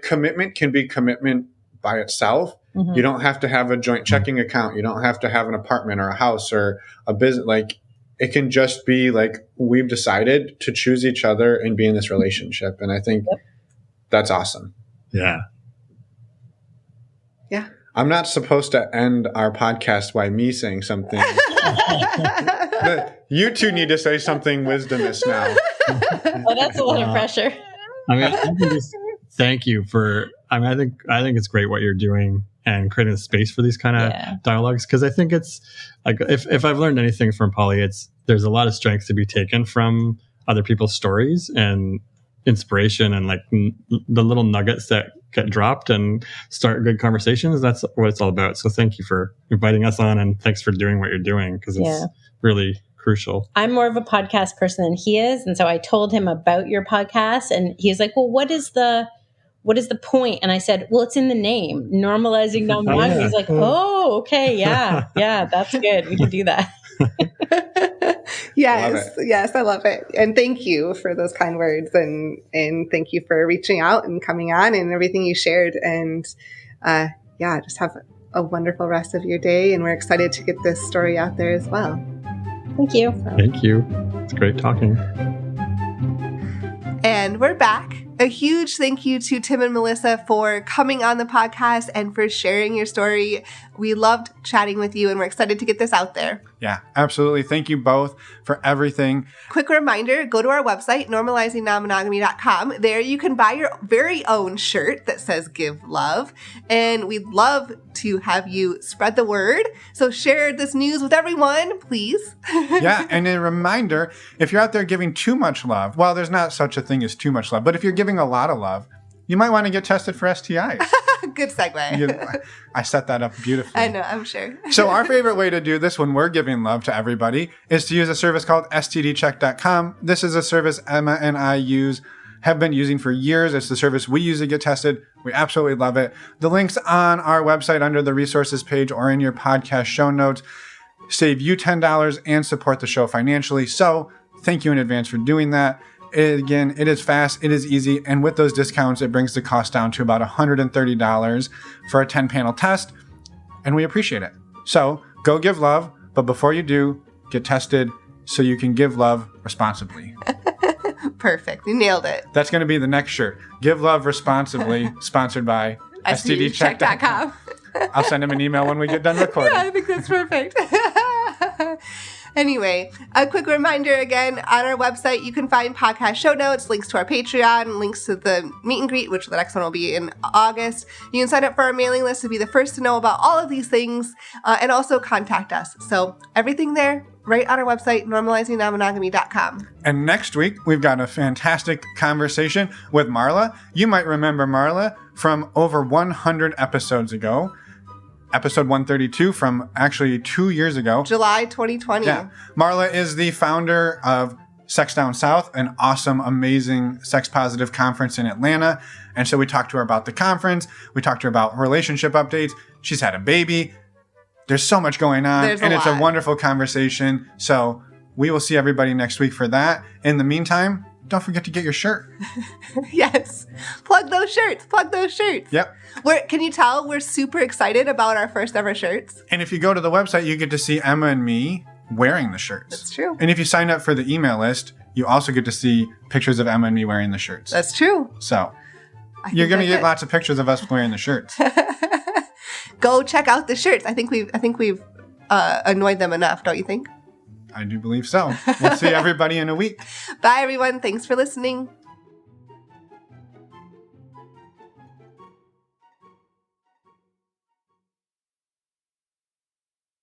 commitment can be commitment by itself. Mm-hmm. You don't have to have a joint checking account. You don't have to have an apartment or a house or a business. Like, it can just be like, we've decided to choose each other and be in this relationship. And I think that's awesome. Yeah. Yeah. I'm not supposed to end our podcast by me saying something. You two need to say something wisdomous now. Oh, that's a lot of pressure. I mean, I can just thank you for. I mean, I think it's great what you're doing and creating a space for these kind of dialogues, because I think it's like if I've learned anything from Poly, there's a lot of strength to be taken from other people's stories and inspiration and like the little nuggets that get dropped and start good conversations. That's what it's all about. So thank you for inviting us on, and thanks for doing what you're doing, because it's really crucial. I'm more of a podcast person than he is. And so I told him about your podcast and he's like, well, what is the point? And I said, well, it's in the name, normalizing non-monogamy. He's like, oh, okay. Yeah, that's good. We can do that. Yes, I love it. And thank you for those kind words, and thank you for reaching out and coming on and everything you shared. And just have a wonderful rest of your day. And we're excited to get this story out there as well. Thank you. Thank you. It's great talking. And we're back. A huge thank you to Tim and Melissa for coming on the podcast and for sharing your story. We loved chatting with you, and we're excited to get this out there. Yeah, absolutely. Thank you both for everything. Quick reminder, go to our website, normalizingnonmonogamy.com. There you can buy your very own shirt that says Give Love. And we'd love to have you spread the word. So share this news with everyone, please. Yeah, and a reminder, if you're out there giving too much love, well, there's not such a thing as too much love, but if you're giving a lot of love, you might want to get tested for STIs. Good segue. I set that up beautifully. I know, I'm sure. So our favorite way to do this when we're giving love to everybody is to use a service called stdcheck.com. This is a service Emma and I have been using for years. It's the service we use to get tested. We absolutely love it. The link's on our website under the resources page or in your podcast show notes. Save you $10 and support the show financially. So thank you in advance for doing that. Again, it is fast, it is easy, and with those discounts, it brings the cost down to about $130 for a 10-panel test, and we appreciate it. So go give love, but before you do, get tested so you can give love responsibly. Perfect. You nailed it. That's going to be the next shirt. Give love responsibly, sponsored by stdcheck.com. I'll send him an email when we get done recording. Yeah, I think that's perfect. Anyway, a quick reminder again, on our website, you can find podcast show notes, links to our Patreon, links to the meet and greet, which the next one will be in August. You can sign up for our mailing list to be the first to know about all of these things, and also contact us. So everything there, right on our website, normalizingnonmonogamy.com. And next week, we've got a fantastic conversation with Marla. You might remember Marla from over 100 episodes ago. Episode 132 from actually 2 years ago. July 2020. Yeah. Marla is the founder of Sex Down South, an awesome, amazing sex-positive conference in Atlanta. And so we talked to her about the conference. We talked to her about relationship updates. She's had a baby. There's so much going on. It's a wonderful conversation. So we will see everybody next week for that. In the meantime, don't forget to get your shirt. Yes. Plug those shirts. Yep. Can you tell we're super excited about our first ever shirts? And if you go to the website, you get to see Emma and me wearing the shirts. That's true. And if you sign up for the email list, you also get to see pictures of Emma and me wearing the shirts. That's true. So you're going to get lots of pictures of us wearing the shirts. go check out the shirts. I think we've annoyed them enough, don't you think? I do believe so. We'll see everybody in a week. Bye, everyone. Thanks for listening.